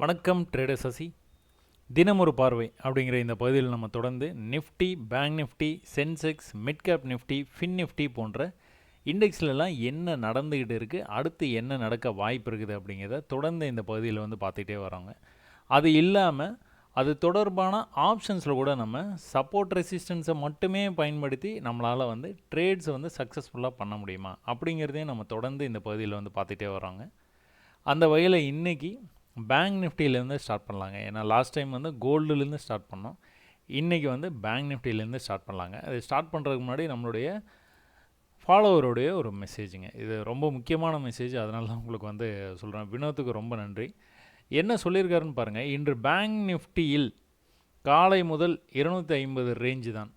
வணக்கம் ட்ரேடர் சசி. தினம் ஒரு பார்வை அப்படிங்கிற இந்த பகுதியில் நம்ம தொடர்ந்து Nifty, bank Nifty, Sensex, mid cap Nifty, fin Nifty போன்ற இண்டெக்ஸ்லலாம் என்ன நடந்துக்கிட்டு இருக்குது, அடுத்து என்ன நடக்க வாய்ப்பு இருக்குது அப்படிங்கிறத தொடர்ந்து இந்த பகுதியில் பார்த்துக்கிட்டே வரோங்க. அது இல்லாமல் அது தொடர்பான ஆப்ஷன்ஸில் கூட நம்ம சப்போர்ட் ரெசிஸ்டன்ஸை மட்டுமே பயன்படுத்தி நம்மளால் ட்ரேட்ஸை சக்ஸஸ்ஃபுல்லாக பண்ண முடியுமா அப்படிங்கிறதையும் நம்ம தொடர்ந்து இந்த பகுதியில் பார்த்துக்கிட்டே வரோங்க. அந்த வகையில் இன்றைக்கி பேங்க் நிஃப்டியிலேருந்து ஸ்டார்ட் பண்ணலாங்க. ஏன்னா லாஸ்ட் டைம் கோல்டுலேருந்து ஸ்டார்ட் பண்ணோம். இன்றைக்கி பேங்க் நிஃப்டியிலேருந்து ஸ்டார்ட் பண்ணலாங்க. அது ஸ்டார்ட் பண்ணுறதுக்கு முன்னாடி நம்மளுடைய ஃபாலோவருடைய ஒரு மெசேஜுங்க. இது ரொம்ப முக்கியமான மெசேஜ், அதனால தான் உங்களுக்கு சொல்கிறேன். வினோத்துக்கு ரொம்ப நன்றி. என்ன சொல்லியிருக்காருன்னு பாருங்கள். இன்று பேங்க் நிஃப்டியில் காலை முதல் 250 ரேஞ்சு தான்.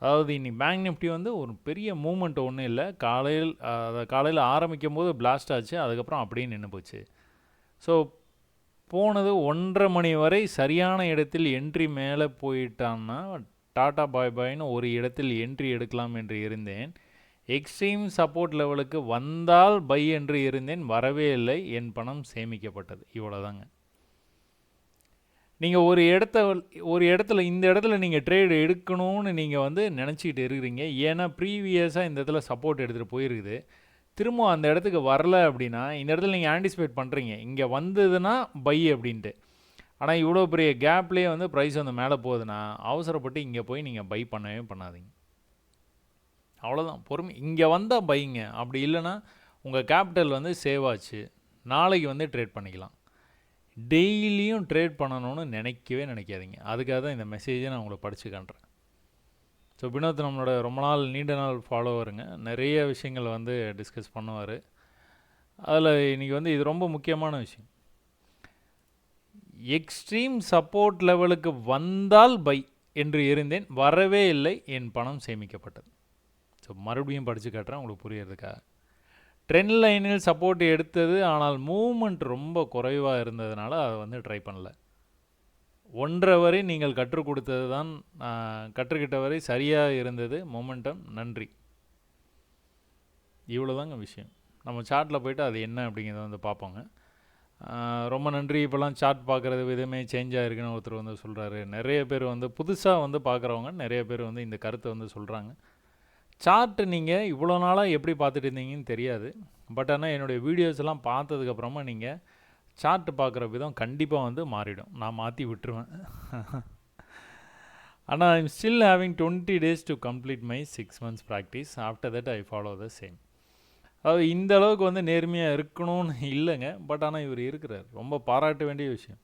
அதாவது இன்னைக்கு பேங்க் நிஃப்டி ஒரு பெரிய மூமெண்ட் ஒன்றும் இல்லை. காலையில் ஆரம்பிக்கும் போது பிளாஸ்ட் ஆச்சு, அதுக்கப்புறம் அப்படியே நின்று போச்சு. ஸோ போனது 1:30 மணி வரை சரியான இடத்தில் என்ட்ரி மேலே போயிட்டான்னா டாட்டா பாய் பாய்னு ஒரு இடத்தில் என்ட்ரி எடுக்கலாம் என்று இருந்தேன். எக்ஸ்ட்ரீம் சப்போர்ட் லெவலுக்கு வந்தால் பை என்று இருந்தேன், வரவே இல்லை, என் பணம் சேமிக்கப்பட்டது. இவ்வளோதாங்க. நீங்கள் ஒரு இடத்துல இந்த இடத்துல நீங்கள் ட்ரேடு எடுக்கணும்னு நீங்கள் நினச்சிக்கிட்டு இருக்கிறீங்க. ஏன்னா ப்ரீவியஸாக இந்த இடத்துல சப்போர்ட் எடுத்துகிட்டு போயிருக்குது. திரும்ப அந்த இடத்துக்கு வரல அப்படின்னா இந்த இடத்துல நீங்கள் ஆன்டிசிபேட் பண்ணுறீங்க, இங்கே வந்ததுன்னா பை அப்படின்ட்டு. ஆனால் இவ்வளோ பெரிய கேப்லேயே ப்ரைஸ் மேலே போகுதுன்னா அவசரப்பட்டு இங்கே போய் நீங்கள் பை பண்ணவே பண்ணாதீங்க. அவ்வளோதான், பொறுமை. இங்கே வந்தால் பைங்க, அப்படி இல்லைன்னா உங்கள் கேபிட்டல் சேவ் ஆச்சு, நாளைக்கு ட்ரேட் பண்ணிக்கலாம். டெய்லியும் ட்ரேட் பண்ணணும்னு நினைக்கவே நினைக்காதீங்க. அதுக்காக தான் இந்த மெசேஜை நான் உங்களை படித்து காட்டுறேன். ஸோ வினோத் நம்மளோட ரொம்ப நீண்ட நாள் ஃபாலோவருங்க. நிறைய விஷயங்கள் டிஸ்கஸ் பண்ணுவார். அதில் இன்றைக்கி இது ரொம்ப முக்கியமான விஷயம். எக்ஸ்ட்ரீம் சப்போர்ட் லெவலுக்கு வந்தால் பை என்று இருந்தேன், வரவே இல்லை, என் பணம் சேமிக்கப்பட்டது. ஸோ மறுபடியும் படித்து காட்டுறேன் உங்களுக்கு புரியறதுக்காக. ட்ரெண்ட் லைனில் சப்போர்ட் எடுத்தது, ஆனால் மூவ்மெண்ட் ரொம்ப குறைவாக இருந்ததுனால அதை ட்ரை பண்ணல. 1:30 வரை நீங்கள் கற்றுக் கொடுத்தது தான், கற்றுக்கிட்ட வரை சரியாக இருந்தது மொமெண்டம். நன்றி. இவ்வளோதாங்க விஷயம். நம்ம சார்ட்டில் போய்ட்டு அது என்ன அப்படிங்கிறத பார்ப்போங்க. ரொம்ப நன்றி. இப்போலாம் சார்ட் பார்க்குறது விதமே சேஞ்ச் ஆகிருக்குன்னு ஒருத்தர் சொல்கிறாரு. நிறைய பேர் புதுசாக பார்க்குறவங்க நிறைய பேர் இந்த கருத்தை சொல்கிறாங்க. சார்ட்டு நீங்கள் இவ்வளோ நாளாக எப்படி பார்த்துட்டு இருந்தீங்கன்னு தெரியாது. பட் ஆனால் என்னுடைய வீடியோஸ் எல்லாம் பார்த்ததுக்கப்புறமா நீங்கள் சார்ட் பார்க்குற விதம் கண்டிப்பாக மாறிடும். நான் மாற்றி விட்டுருவேன். ஆனால் I'm still having 20 days to complete my 6 months practice. After that I follow the same. அதாவது இந்த அளவுக்கு நேர்மையாக இருக்கணும்னு இல்லைங்க. பட் ஆனால் இவர் இருக்கிறார். ரொம்ப பாராட்ட வேண்டிய விஷயம்.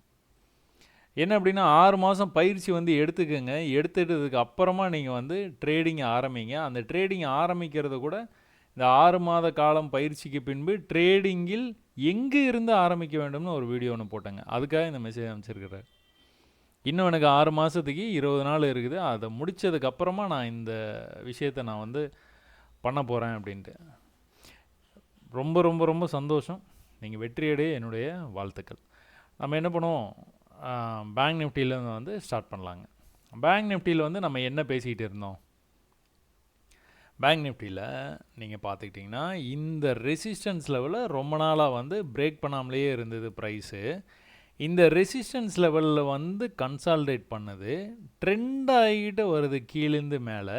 என்ன அப்படின்னா 6 மாதம் பயிற்சி எடுத்துக்கோங்க. எடுத்துட்டதுக்கு அப்புறமா நீங்கள் ட்ரேடிங் ஆரம்பிங்க. அந்த ட்ரேடிங் ஆரம்பிக்கிறது கூட இந்த 6 மாத காலம் பயிற்சிக்கு பின்பு ட்ரேடிங்கில் எங்கே இருந்து ஆரம்பிக்க வேண்டும்னு ஒரு வீடியோ ஒன்று போட்டேங்க. அதுக்காக இந்த மெசேஜ் அமைச்சிருக்கிறார். இன்னும் எனக்கு 6 மாதத்துக்கு 20 நாள் இருக்குது. அதை முடித்ததுக்கப்புறமா நான் இந்த விஷயத்தை நான் பண்ண போகிறேன் அப்படின்ட்டு. ரொம்ப ரொம்ப ரொம்ப சந்தோஷம். நீங்கள் வெற்றியடைய என்னுடைய வாழ்த்துக்கள். நம்ம என்ன பண்ணுவோம், பேங்க் நிஃப்டியில் ஸ்டார்ட் பண்ணலாங்க. பேங்க் நிஃப்டியில் நம்ம என்ன பேசிக்கிட்டு இருந்தோம். பேங்க் நிஃப்டியில் நீங்கள் பார்த்துக்கிட்டிங்கன்னா இந்த ரெசிஸ்டன்ஸ் லெவலில் ரொம்ப நாளாக பிரேக் பண்ணாமலேயே இருந்தது ப்ரைஸு. இந்த ரெசிஸ்டன்ஸ் லெவலில் கன்சால்டேட் பண்ணுது, ட்ரெண்ட் ஆகிக்கிட்டு வருது கீழேருந்து மேலே.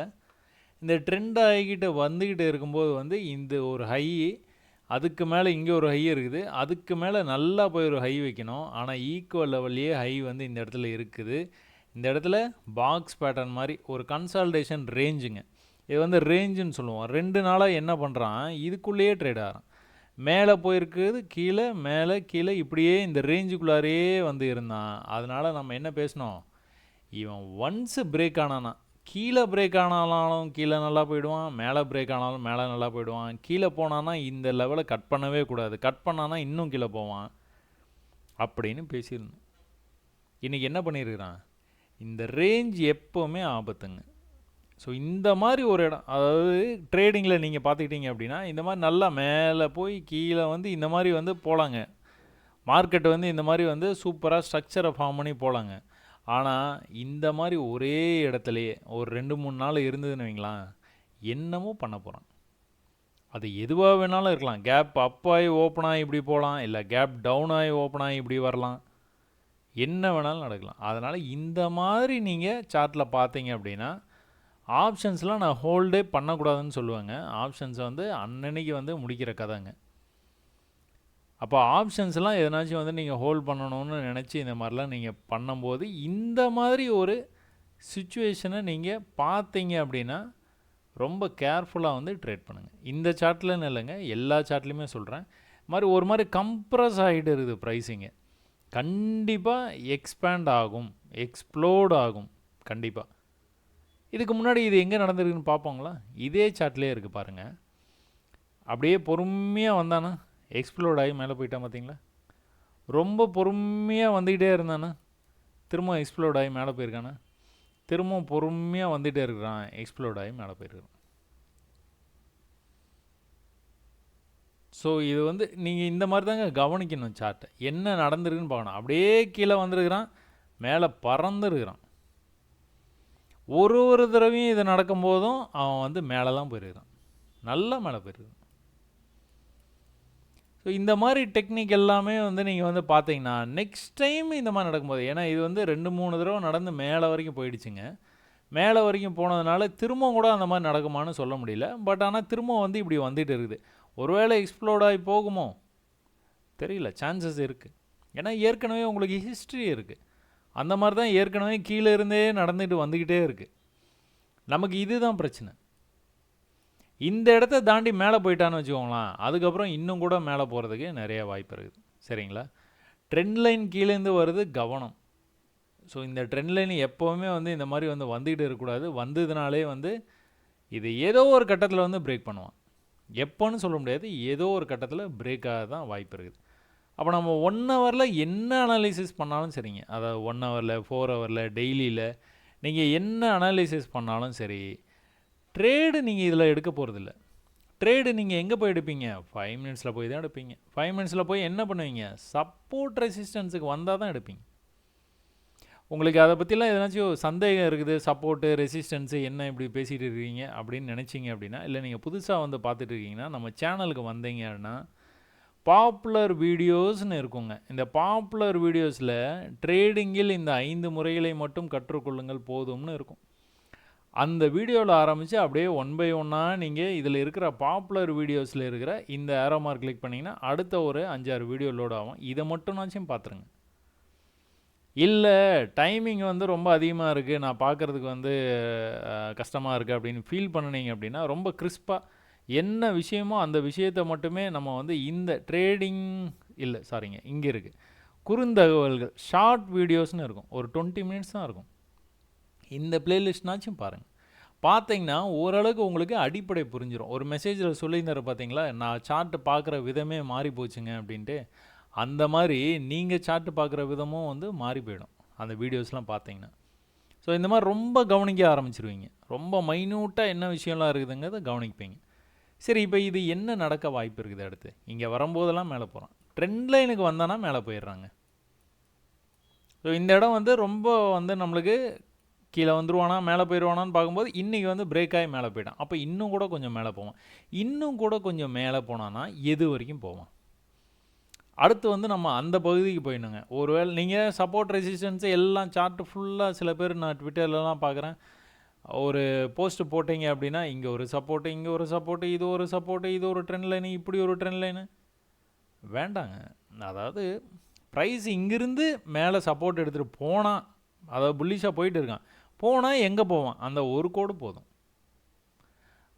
இந்த ட்ரெண்ட் ஆகிக்கிட்டு வந்துக்கிட்டு இருக்கும்போது இந்த ஒரு ஹை, அதுக்கு மேலே இங்கே ஒரு ஹை இருக்குது, அதுக்கு மேலே நல்லா போய் ஒரு ஹை வைக்கணும். ஆனால் ஈக்குவல் லெவல்லையே ஹை இந்த இடத்துல இருக்குது. இந்த இடத்துல பாக்ஸ் பேட்டர்ன் மாதிரி ஒரு கன்சால்டேஷன் ரேஞ்சுங்க. இது ரேஞ்சுன்னு சொல்லுவோம். 2 நாளாக என்ன பண்ணுறான், இதுக்குள்ளேயே ட்ரேட் ஆகிறான். மேலே போயிருக்குது, கீழே, மேலே, கீழே, இப்படியே இந்த ரேஞ்சுக்குள்ளாரையே இருந்தான். அதனால் நம்ம என்ன பேசணும், இவன் ஒன்ஸு பிரேக் ஆனானா, கீழே பிரேக் ஆனாலும் கீழே நல்லா போயிடுவான், மேலே பிரேக் ஆனாலும் மேலே நல்லா போயிடுவான், கீழே போனான்னா இந்த லெவலை கட் பண்ணவே கூடாது, கட் பண்ணானா இன்னும் கீழே போவான் அப்படின்னு பேசியிருந்தோம். இன்றைக்கி என்ன பண்ணியிருக்கிறான், இந்த ரேஞ்ச் எப்போவுமே ஆபத்துங்க. ஸோ இந்த மாதிரி ஒரு இடம், அதாவது ட்ரேடிங்கில் நீங்கள் பார்த்துக்கிட்டீங்க அப்படின்னா இந்த மாதிரி நல்லா மேலே போய் கீழே இந்த மாதிரி போகலாங்க. மார்க்கெட்டு இந்த மாதிரி சூப்பராக ஸ்ட்ரக்சரை ஃபார்ம் பண்ணி போகலாங்க. ஆனால் இந்த மாதிரி ஒரே இடத்துலையே ஒரு 2-3 நாள் இருந்ததுன்னு வைங்களேன், என்னமோ பண்ண போகிறான். அது எதுவாக வேணாலும் இருக்கலாம். கேப் அப் ஆகி ஓப்பன் ஆகி இப்படி போகலாம், இல்லை கேப் டவுன் ஆகி ஓப்பன் ஆகி இப்படி வரலாம். என்ன வேணாலும் நடக்கலாம். அதனால் இந்த மாதிரி நீங்கள் சார்ட்டில் பார்த்தீங்க அப்படின்னா ஆப்ஷன்ஸ்லாம் நான் ஹோல்டே பண்ணக்கூடாதுன்னு சொல்லுவேங்க. ஆப்ஷன்ஸை வந்து அன்னன்னைக்கு வந்து முடிக்கிற கதைங்க. அப்போ ஆப்ஷன்ஸ்லாம் எதனாச்சும் வந்து நீங்கள் ஹோல்ட் பண்ணணும்னு நினச்சி இந்த மாதிரிலாம் நீங்கள் பண்ணும்போது இந்த மாதிரி ஒரு சுச்சுவேஷனை நீங்கள் பார்த்தீங்க அப்படின்னா ரொம்ப கேர்ஃபுல்லாக வந்து ட்ரேட் பண்ணுங்கள். இந்த சார்ட்லன்னு இல்லைங்க, எல்லா சார்ட்லேயுமே சொல்கிறேன். மாதிரி ஒரு மாதிரி கம்ப்ரஸ் ஆகிட்டு இருக்குது ப்ரைஸிங்கு. கண்டிப்பாக எக்ஸ்பேண்ட் ஆகும், எக்ஸ்ப்ளோட் ஆகும் கண்டிப்பாக. இதுக்கு முன்னாடி இது எங்கே நடந்திருக்குன்னு பார்ப்போங்களா? இதே சார்ட்லேயே இருக்குது பாருங்கள். அப்படியே பொறுமையாக வந்தானா எக்ஸ்ப்ளோட் ஆகி மேலே போயிட்டான் பார்த்தீங்களா? ரொம்ப பொறுமையாக வந்துக்கிட்டே இருந்தானா திரும்ப எக்ஸ்ப்ளோட் ஆகி மேலே போயிருக்கானா? திரும்பவும் பொறுமையாக வந்துகிட்டே இருக்கிறான், எக்ஸ்ப்ளோட் ஆகி மேலே போயிருக்கான். ஸோ இது வந்து நீங்கள் இந்த மாதிரி தாங்க கவனிக்கணும் சார்ட்டை. என்ன நடந்திருக்குன்னு பார்க்கணும். அப்படியே கீழே வந்துருக்கிறான், மேலே பறந்துருக்கிறான். ஒரு தடவையும் இது நடக்கும்போதும் அவன் வந்து மேலே தான் போயிருக்கிறான், நல்லா மேலே போயிருக்கிறான். ஸோ இந்த மாதிரி டெக்னிக் எல்லாமே வந்து நீங்கள் வந்து பார்த்தீங்கன்னா நெக்ஸ்ட் டைம் இந்த மாதிரி நடக்கும்போது, ஏன்னா இது வந்து 2-3 தடவை நடந்து மேலே வரைக்கும் போயிடுச்சுங்க. மேலே வரைக்கும் போனதுனால திரும்பவும் கூட அந்த மாதிரி நடக்குமான்னு சொல்ல முடியல. பட் ஆனால் திரும்பவும் வந்து இப்படி வந்துட்டு இருக்குது. ஒருவேளை எக்ஸ்ப்ளோர்ட் ஆகி போகுமோ தெரியல, சான்சஸ் இருக்குது. ஏன்னா ஏற்கனவே உங்களுக்கு ஹிஸ்ட்ரி இருக்குது. அந்த மாதிரி தான் ஏற்கனவே கீழே இருந்தே நடந்துட்டு வந்துக்கிட்டே இருக்குது. நமக்கு இதுதான் பிரச்சனை. இந்த இடத்த தாண்டி மேலே போயிட்டான்னு வச்சுக்கோங்களேன், அதுக்கப்புறம் இன்னும் கூட மேலே போகிறதுக்கு நிறைய வாய்ப்பு இருக்குது. சரிங்களா? ட்ரெண்ட் லைன் கீழேருந்து வருது, கவனம். ஸோ இந்த ட்ரெண்ட் லைன் எப்போவுமே வந்து இந்த மாதிரி வந்து வந்துக்கிட்டு இருக்கக்கூடாது. வந்ததுனாலே வந்து இது ஏதோ ஒரு கட்டத்தில் வந்து பிரேக் பண்ணுவான். எப்போன்னு சொல்ல முடியாது, ஏதோ ஒரு கட்டத்தில் பிரேக்காக தான் வாய்ப்பு இருக்குது. அப்போ நம்ம 1 ஹவரில் என்ன அனாலிசிஸ் பண்ணாலும் சரிங்க, அதாவது 1 ஹவரில் 4 ஹவரில் டெய்லியில் நீங்கள் என்ன அனாலிசிஸ் பண்ணாலும் சரி, ட்ரேடு நீங்கள் இதில் எடுக்க போகிறதில்ல. ட்ரேடு நீங்கள் எங்கே போய் எடுப்பீங்க? 5 மினிட்ஸில் போய் தான் எடுப்பீங்க. 5 மினிட்ஸில் போய் என்ன பண்ணுவீங்க? சப்போர்ட் ரெசிஸ்டன்ஸுக்கு வந்தால் தான் எடுப்பீங்க. உங்களுக்கு அதை பற்றிலாம் எதனாச்சும் சந்தேகம் இருக்குது, சப்போர்ட்டு ரெசிஸ்டன்ஸு என்ன இப்படி பேசிகிட்டு இருக்கீங்க அப்படின்னு நினச்சிங்க அப்படின்னா, இல்லை நீங்கள் புதுசாக வந்து பார்த்துட்டு இருக்கீங்கன்னா நம்ம சேனலுக்கு வந்தீங்கன்னா பாப்புலர் வீடியோஸ்னு இருக்குங்க. இந்த பாப்புலர் வீடியோஸில் ட்ரேடிங்கில் இந்த 5 முறைகளை மட்டும் கற்றுக்கொள்ளுங்கள் போதும்னு இருக்கும். அந்த வீடியோவில் ஆரம்பித்து அப்படியே 1 பை 1ஆக நீங்கள் இதில் இருக்கிற பாப்புலர் வீடியோஸில் இருக்கிற இந்த ஏரோ மார்க் கிளிக் பண்ணிங்கன்னா அடுத்த ஒரு 5-6 வீடியோ லோட் ஆகும். இதை மட்டும்னாச்சும் பார்த்துருங்க. இல்லை டைமிங் வந்து ரொம்ப அதிகமாக இருக்குது, நான் பார்க்குறதுக்கு வந்து கஷ்டமாக இருக்குது அப்படின்னு ஃபீல் பண்ணினீங்க அப்படின்னா ரொம்ப கிறிஸ்பாக என்ன விஷயமோ அந்த விஷயத்தை மட்டுமே நம்ம வந்து இந்த ட்ரேடிங் இல்லை சாரிங்க இங்கே இருக்குது குறுந்தகவல்கள் ஷார்ட் வீடியோஸ்னு இருக்கும், ஒரு 20 மினிட்ஸ் தான் இருக்கும். இந்த பிளேலிஸ்ட்னாச்சும் பாருங்கள். பார்த்தீங்கன்னா ஓரளவுக்கு உங்களுக்கு அடிப்படை புரிஞ்சிடும். ஒரு மெசேஜில் சொல்லியிருந்தாரு பார்த்தீங்களா, நான் சார்ட்டு பார்க்குற விதமே மாறி போச்சுங்க அப்படின்ட்டு. அந்த மாதிரி நீங்கள் சார்ட்டு பார்க்குற விதமும் வந்து மாறி போயிடும் அந்த வீடியோஸ்லாம் பார்த்தீங்கன்னா. ஸோ இந்த மாதிரி ரொம்ப கவனிக்க ஆரம்பிச்சிருவீங்க. ரொம்ப மைன்யூட்டாக என்ன விஷயம்லாம் இருக்குதுங்கிறத கவனிப்பீங்க. சரி, இப்போ இது என்ன நடக்க வாய்ப்பு இருக்குது? அடுத்து இங்கே வரும்போதெல்லாம் மேலே போகிறான், ட்ரெண்ட் லைனுக்கு வந்தானா மேலே போயிடுறாங்க. ஸோ இந்த இடம் வந்து ரொம்ப வந்து நம்மளுக்கு கீழே வந்துருவானா மேலே போயிடுவானான்னு பார்க்கும்போது இன்றைக்கி வந்து பிரேக் ஆகி மேலே போயிட்டான். அப்போ இன்னும் கூட கொஞ்சம் மேலே போவான். இன்னும் கூட கொஞ்சம் மேலே போனான்னா எது வரைக்கும் போவான்? அடுத்து வந்து நம்ம அந்த பகுதிக்கு போயிடணுங்க. ஒருவேளை நீங்கள் சப்போர்ட் ரெசிஸ்டன்ஸு எல்லாம் சார்ட்டு ஃபுல்லாக சில பேர் நான் ட்விட்டர்லலாம் பார்க்குறேன், ஒரு போஸ்ட்டு போட்டிங்க அப்படின்னா இங்கே ஒரு சப்போர்ட்டு, இங்கே ஒரு சப்போர்ட்டு, இது ஒரு சப்போர்ட்டு, இது ஒரு ட்ரெண்ட் லைனு, இப்படி ஒரு ட்ரெண்ட் லைனு வேண்டாங்க. அதாவது ப்ரைஸ் இங்கிருந்து மேலே சப்போர்ட் எடுத்துகிட்டு போனால், அதாவது புல்லிஷாக போயிட்டு இருக்கான், போனால் எங்கே போவான்? அந்த ஒரு கோடு போதும்.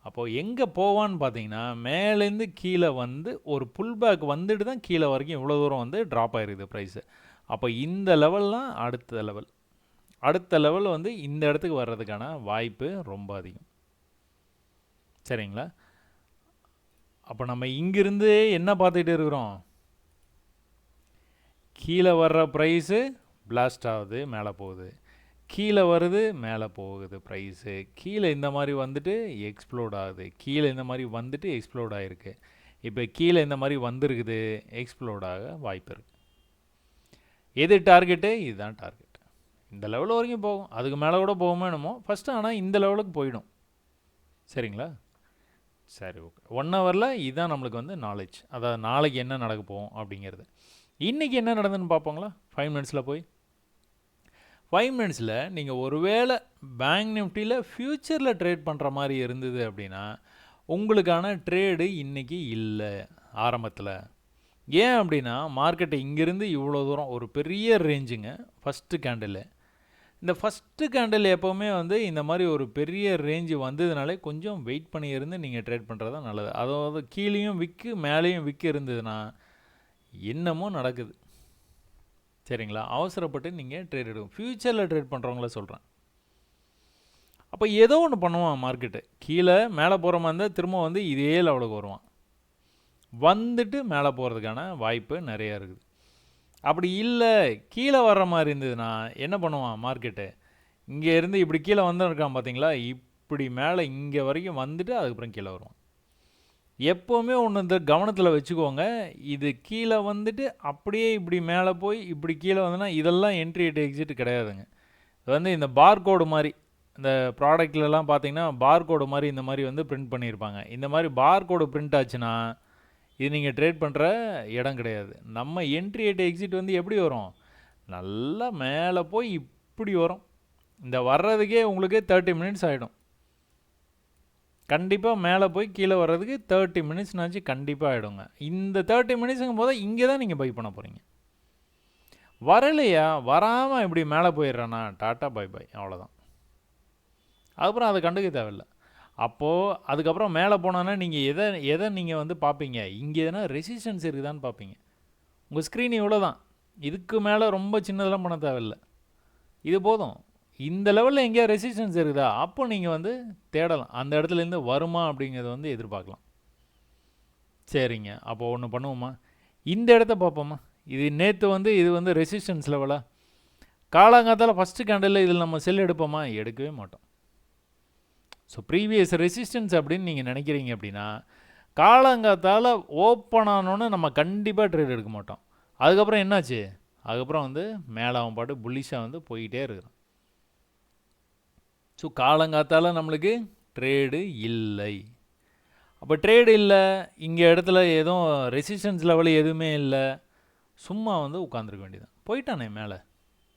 அப்போது எங்கே போவான்னு பார்த்தீங்கன்னா மேலேருந்து கீழே வந்து ஒரு புல் பேக் வந்துட்டு தான் கீழே வரைக்கும் இவ்வளோ தூரம் வந்து ட்ராப் ஆகிருக்குது ப்ரைஸு. அப்போ இந்த லெவல்லாம் அடுத்த லெவல் வந்து இந்த இடத்துக்கு வர்றதுக்கான வாய்ப்பு ரொம்ப அதிகம். சரிங்களா? அப்போ நம்ம இங்கிருந்து என்ன பார்த்துக்கிட்டு இருக்கிறோம்? கீழே வர்ற ப்ரைஸு பிளாஸ்ட் ஆகுது, மேலே போகுது, கீழே வருது, மேலே போகுது ப்ரைஸு, கீழே இந்த மாதிரி வந்துட்டு எக்ஸ்ப்ளோட் ஆகுது, கீழே இந்த மாதிரி வந்துட்டு எக்ஸ்ப்ளோட் ஆகிருக்கு, இப்போ கீழே இந்த மாதிரி வந்திருக்குது, எக்ஸ்ப்ளோட் ஆக வாய்ப்பு இருக்குது. எது டார்கெட்டு? இதுதான் டார்கெட். இந்த லெவல் வரைக்கும் போகும், அதுக்கு மேலே கூட போகுமோ என்னமோ, ஃபஸ்ட்டு ஆனால் இந்த லெவலுக்கு போயிடும். சரிங்களா? சரி, ஓகே. 1 ஹவரில் இதுதான் நம்மளுக்கு வந்து நாலேஜ், அதாவது நாளைக்கு என்ன நடக்க போகும் அப்படிங்கிறது. இன்றைக்கி என்ன நடந்ததுன்னு பார்ப்போங்களா? 5 மினிட்ஸில் போய் 5 மினிட்ஸில் நீங்கள் ஒருவேளை பேங்க் நிஃப்டியில் ஃப்யூச்சரில் ட்ரேட் பண்ணுற மாதிரி இருந்தது அப்படின்னா உங்களுக்கான ட்ரேடு இன்றைக்கி இல்லை ஆரம்பத்தில். ஏன் அப்படின்னா மார்க்கெட்டை இங்கேருந்து இவ்வளோ தூரம் ஒரு பெரிய ரேஞ்சுங்க ஃபஸ்ட்டு கேண்டில். இந்த ஃபஸ்ட்டு கேண்டில் எப்போவுமே வந்து இந்த மாதிரி ஒரு பெரிய ரேஞ்சு வந்ததுனாலே கொஞ்சம் வெயிட் பண்ணி இருந்து நீங்கள் ட்ரேட் பண்ணுறது தான் நல்லது. அதாவது கீழேயும் விற்கு மேலேயும் விற்கு இருந்ததுன்னா என்னமோ நடக்குது. சரிங்களா? அவசரப்பட்டு நீங்கள் ட்ரேட் எடுக்கும். ஃப்யூச்சரில் ட்ரேட் பண்ணுறவங்கள சொல்கிறேன். அப்போ ஏதோ ஒன்று பண்ணுவான் மார்க்கெட்டு. கீழே மேலே போகிற மாதிரி இருந்தால் திரும்ப வந்து இதே லெவலுக்கு வருவான். வந்துட்டு மேலே போகிறதுக்கான வாய்ப்பு நிறையா இருக்குது. அப்படி இல்லை கீழே வர்ற மாதிரி இருந்ததுன்னா என்ன பண்ணுவான் மார்க்கெட்டு, இங்கே இருந்து இப்படி கீழே வந்துருக்கான் பார்த்தீங்களா, இப்படி மேலே இங்கே வரைக்கும் வந்துட்டு அதுக்கப்புறம் கீழே வருவான். எப்போவுமே ஒன்று இந்த கவனத்தில் வச்சுக்கோங்க, இது கீழே வந்துட்டு அப்படியே இப்படி மேலே போய் இப்படி கீழே வந்ததுன்னா இதெல்லாம் என்ட்ரி எக்ஸிட் கிடையாதுங்க. இது வந்து இந்த பார்கோடு மாதிரி இந்த ப்ராடக்ட்லலாம் பார்த்தீங்கன்னா பார்கோடு மாதிரி இந்த மாதிரி வந்து பிரிண்ட் பண்ணியிருப்பாங்க. இந்த மாதிரி பார்கோடு பிரிண்ட் ஆச்சுன்னா இது நீங்கள் ட்ரேட் பண்ணுற இடம் கிடையாது. நம்ம என்ட்ரி எக்ஸிட் வந்து எப்படி வரும், நல்லா மேலே போய் இப்படி வரும். இந்த வர்றதுக்கே உங்களுக்கு 30 மினிட்ஸ் ஆகிடும். கண்டிப்பாக மேலே போய் கீழே வர்றதுக்கு 30 மினிட்ஸ்னாச்சு கண்டிப்பாக ஆகிடுங்க. இந்த 30 மினிட்ஸுங்கும் போது இங்கே தான் நீங்கள் பை பண்ண போகிறீங்க. வரலையா, வராமல் இப்படி மேலே போயிடுறானா டாட்டா பை பை, அவ்வளோதான். அதுக்கப்புறம் அதை கண்டுக்க தேவையில்லை. அப்போது அதுக்கப்புறம் மேலே போனோன்னா நீங்கள் எதை நீங்கள் வந்து பார்ப்பீங்க, இங்கே எதனா ரெசிஸ்டன்ஸ் இருக்குதான்னு பார்ப்பீங்க. உங்கள் ஸ்க்ரீன் இவ்வளோ தான், இதுக்கு மேலே ரொம்ப சின்னதெல்லாம் பண்ண தேவையில்லை, இது போதும். இந்த லெவலில் எங்கேயா ரெசிஸ்டன்ஸ் இருக்குதா அப்போ நீங்கள் வந்து தேடலாம், அந்த இடத்துலேருந்து வருமா அப்படிங்கிறத வந்து எதிர்பார்க்கலாம். சரிங்க, அப்போது ஒன்று பண்ணுவோமா, இந்த இடத்த பார்ப்போமா. இது நேற்று வந்து இது வந்து ரெசிஸ்டன்ஸ் லெவலாக காலாங்காத்தால் ஃபஸ்ட்டு கேண்டலில் இதில் நம்ம செல் எடுப்போமா, எடுக்கவே மாட்டோம். ஸோ ப்ரீவியஸ் ரெசிஸ்டன்ஸ் அப்படின்னு நீங்கள் நினைக்கிறீங்க அப்படின்னா காலங்காத்தால் ஓப்பன் ஆனோன்னு நம்ம கண்டிப்பாக ட்ரேட் எடுக்க மாட்டோம். அதுக்கப்புறம் என்னாச்சு, அதுக்கப்புறம் வந்து மேலே அவன் பாட்டு புல்லிஷாக வந்து போய்கிட்டே இருக்கிறான். ஸோ காலங்காத்தால் நம்மளுக்கு ட்ரேடு இல்லை. அப்போ ட்ரேடு இல்லை, இங்கே இடத்துல எதுவும் ரெசிஸ்டன்ஸ் லெவலு எதுவுமே இல்லை, சும்மா வந்து உட்காந்துருக்க வேண்டியதான். போயிட்டானே மேலே,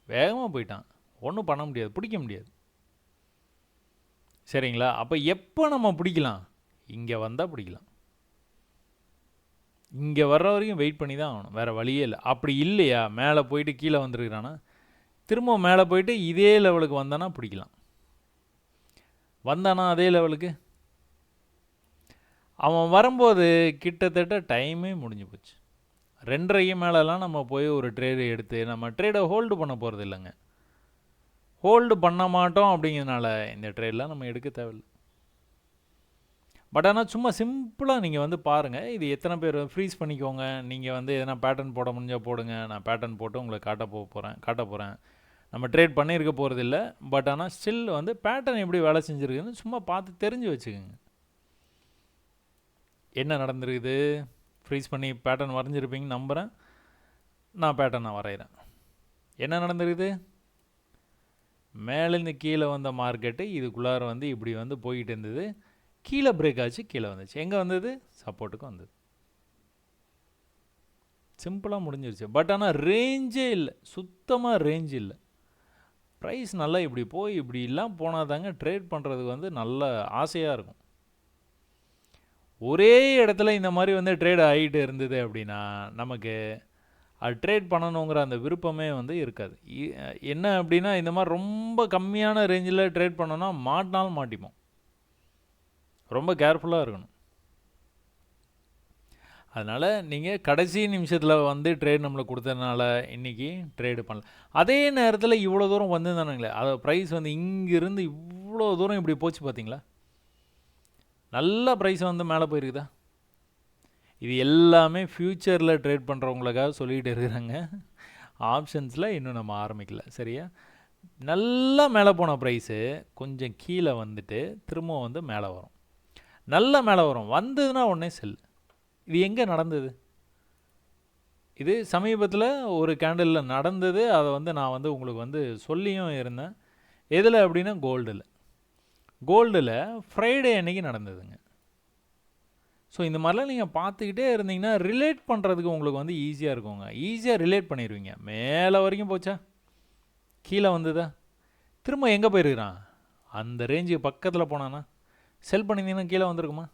வேகமாக போயிட்டான், ஒன்றும் பண்ண முடியாது, பிடிக்க முடியாது. சரிங்களா? அப்போ எப்போ நம்ம பிடிக்கலாம், இங்கே வந்தால் பிடிக்கலாம். இங்கே வர்ற வரைக்கும் வெயிட் பண்ணி தான் ஆகணும், வேறு வழியே இல்லை. அப்படி இல்லையா, மேலே போயிட்டு கீழே வந்துருக்கிறானா திரும்ப மேலே போயிட்டு இதே லெவலுக்கு வந்தானா பிடிக்கலாம். வந்தானா அதே லெவலுக்கு அவன் வரும்போது கிட்டத்தட்ட டைமே முடிஞ்சு போச்சு. 2:30 மேலெலாம் நம்ம போய் ஒரு ட்ரேடு எடுத்து நம்ம ட்ரேடை ஹோல்டு பண்ண போகிறது இல்லைங்க. ஹோல்டு பண்ண மாட்டோம் அப்படிங்கிறதுனால இந்த ட்ரேடெலாம் நம்ம எடுக்க தேவையில்லை. பட் ஆனால் சும்மா சிம்பிளாக நீங்கள் வந்து பாருங்கள், இது எத்தனை பேர் ஃப்ரீஸ் பண்ணிக்கோங்க. நீங்கள் வந்து எதனா பேட்டர்ன் போட முடிஞ்சால் போடுங்க, நான் பேட்டர்ன் போட்டு உங்களுக்கு காட்ட போகிறேன். நம்ம ட்ரேட் பண்ணியிருக்க போகிறது இல்லை, பட் ஆனால் ஸ்டில் வந்து பேட்டர்ன் எப்படி வேலை செஞ்சுருக்குன்னு சும்மா பார்த்து தெரிஞ்சு வச்சுக்கோங்க. என்ன நடந்திருக்குது, ஃப்ரீஸ் பண்ணி பேட்டர்ன் வரைஞ்சிருப்பீங்கன்னு நம்புகிறேன். நான் பேட்டர்னை வரைகிறேன். என்ன நடந்திருக்குது, மேலேருந்து கீழே வந்த மார்க்கெட்டு இதுக்குள்ளார வந்து இப்படி வந்து போய்கிட்டு இருந்தது, கீழே பிரேக் ஆச்சு, கீழே வந்துச்சு. எங்கே வந்தது, சப்போர்ட்டுக்கு வந்தது. சிம்பிளாக முடிஞ்சிருச்சு. பட் ஆனால் ரேஞ்சே இல்லை, சுத்தமாக ரேஞ்ச் இல்லை. ப்ரைஸ் நல்லா இப்படி போய் இப்படிலாம் போனால் தாங்க ட்ரேட் பண்ணுறதுக்கு வந்து நல்ல ஆசையாக இருக்கும். ஒரே இடத்துல இந்த மாதிரி வந்து ட்ரேட் ஆகிட்டு இருந்தது அப்படின்னா நமக்கு அது ட்ரேட் பண்ணணுங்கிற அந்த விருப்பமே வந்து இருக்காது. என்ன அப்படின்னா இந்த மாதிரி ரொம்ப கம்மியான ரேஞ்சில் ட்ரேட் பண்ணோன்னா மாட்டினாலும் மாட்டிப்போம். ரொம்ப கேர்ஃபுல்லாக இருக்கணும். அதனால் நீங்கள் கடைசி நிமிஷத்தில் வந்து ட்ரேட் நம்மளுக்கு கொடுத்ததுனால இன்றைக்கி ட்ரேடு பண்ணல. அதே நேரத்தில் இவ்வளோ தூரம் வந்துருந்தானுங்களே, அதை ப்ரைஸ் வந்து இங்கேருந்து இவ்வளோ தூரம் இப்படி போச்சு பார்த்தீங்களா, நல்ல ப்ரைஸ் வந்து மேலே போயிருக்குதா. இது எல்லாமே ஃப்யூச்சரில் ட்ரேட் பண்ணுறவங்களுக்காக சொல்லிகிட்டு இருக்கிறாங்க. ஆப்ஷன்ஸில் இன்னும் நம்ம ஆரம்பிக்கல. சரியா, நல்லா மேலே போன ப்ரைஸு கொஞ்சம் கீழே வந்துட்டு திரும்ப வந்து மேலே வரும், நல்லா மேலே வரும், வந்ததுன்னா உடனே செல். இது எங்கே நடந்தது, இது சமீபத்தில் ஒரு கேண்டலில் நடந்தது. அதை வந்து நான் வந்து உங்களுக்கு வந்து சொல்லியும் இருந்தேன். எதில் அப்படின்னா கோல்டில் ஃப்ரைடே அன்றைக்கி நடந்ததுங்க. ஸோ இந்த மாதிரிலாம் நீங்கள் பார்த்துக்கிட்டே இருந்தீங்கன்னா ரிலேட் பண்ணுறதுக்கு உங்களுக்கு வந்து ஈஸியாக இருக்குங்க. ஈஸியாக ரிலேட் பண்ணிடுவீங்க. மேலே வரைக்கும் போச்சா, கீழே வந்ததா? திரும்ப எங்கே போயிருக்கிறான்? அந்த ரேஞ்சுக்கு பக்கத்தில் போனானா? செல் பண்ணியிருந்தீங்கன்னா கீழே வந்திருக்குமா?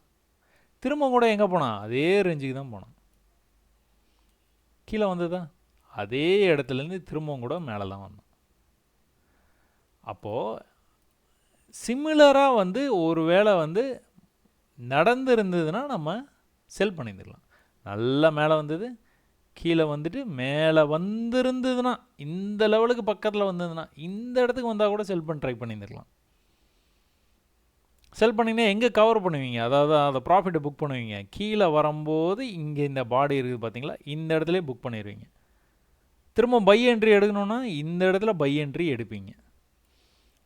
திரும்ப கூட எங்கே போனான்? அதே ரேஞ்சுக்கு தான் போனான். கீழே வந்ததா? அதே இடத்துலேருந்து திரும்பவும் கூட மேலே தான் வந்தான். அப்போது சிமிலராக வந்து ஒரு வேளை வந்து நடந்திருந்ததுன்னா நம்ம செல் பண்ணியிருந்துக்கலாம். நல்லா மேலே வந்தது, கீழே வந்துட்டு மேலே வந்திருந்ததுன்னா, இந்த லெவலுக்கு பக்கத்தில் வந்ததுன்னா, இந்த இடத்துக்கு வந்தால் கூட செல் பண்ணி ட்ரை பண்ணியிருந்துருக்கலாம். செல் பண்ணிங்கன்னா எங்கே கவர் பண்ணுவீங்க? அதாவது அதை ப்ராஃபிட்டை புக் பண்ணுவீங்க. கீழே வரும்போது இங்கே இந்த பாடி இருக்குது பார்த்தீங்களா, இந்த இடத்துல புக் பண்ணிடுவீங்க. திரும்ப பை என்ட்ரி எடுக்கணுன்னா இந்த இடத்துல பை என்ட்ரி எடுப்பீங்க.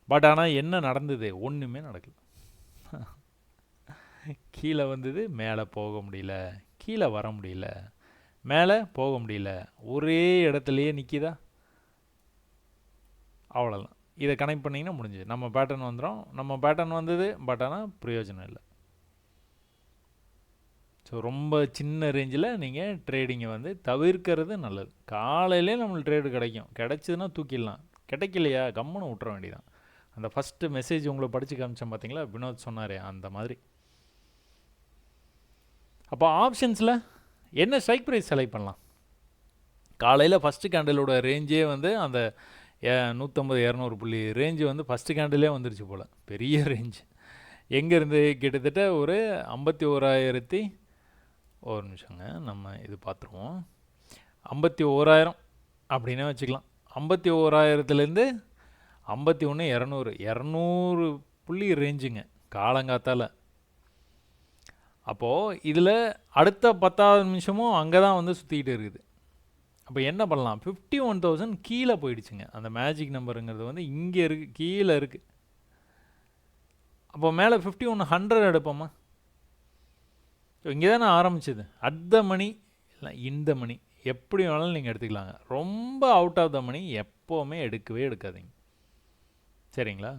பட் ஆனால் என்ன நடந்தது? ஒன்றுமே நடக்கல. கீழே வந்தது, மேலே போக முடியல, கீழே வர முடியல, மேலே போக முடியல, ஒரே இடத்துலையே நிற்கிதா? அவ்வளோதான். இதை கனெக்ட் பண்ணிங்கன்னா முடிஞ்சு நம்ம பேட்டர்ன் வந்துடும். நம்ம பேட்டர்ன் வந்தது, பட் ஆனால் பிரயோஜனம் இல்லை. ஸோ ரொம்ப சின்ன ரேஞ்சில் நீங்கள் ட்ரேடிங்கை வந்து தவிர்க்கிறது நல்லது. காலையிலே நம்மளுக்கு ட்ரேடு கிடைக்கும், கிடைச்சதுன்னா தூக்கிடலாம், கிடைக்கலையா கம்முன்னு விட்டுற வேண்டியதான். அந்த ஃபஸ்ட்டு மெசேஜ் உங்களுக்கு படித்து காமிச்சேன் பார்த்தீங்களா, வினோத் சொன்னார், அந்த மாதிரி. அப்போ ஆப்ஷன்ஸில் என்ன ஸ்ட்ரைக் ப்ரைஸ் செலக்ட் பண்ணலாம்? காலையில் ஃபஸ்ட்டு கேண்டலோட ரேஞ்சே வந்து அந்த 150-200 புள்ளி ரேஞ்சு வந்து ஃபஸ்ட்டு கேண்டிலே வந்துருச்சு போல், பெரிய ரேஞ்சு. எங்கேருந்து? கிட்டத்தட்ட ஒரு 51,000 ஒரு நிமிஷங்க, நம்ம இது பார்த்துருவோம். 51,000 அப்படின்னே வச்சுக்கலாம். 51,000லேருந்து 51,200 200 புள்ளி ரேஞ்சுங்க காலங்காத்தால். அப்போது இதில் அடுத்த 10வது நிமிஷமும் அங்கே தான் வந்து சுற்றிக்கிட்டு இருக்குது. அப்போ என்ன பண்ணலாம்? 51,000 கீழே போயிடுச்சுங்க. அந்த மேஜிக் நம்பருங்கிறது வந்து இங்கே இருக்குது, கீழே இருக்குது. அப்போ மேலே 5100 எடுப்போமா? ஸோ இங்கே தானே ஆரம்பிச்சது. அட் த மணி இல்லை இந்த மணி எப்படி வேணாலும் நீங்கள் எடுத்துக்கலாங்க. ரொம்ப அவுட் ஆஃப் த மணி எப்போவுமே எடுக்கவே எடுக்காதீங்க. சரிங்களா?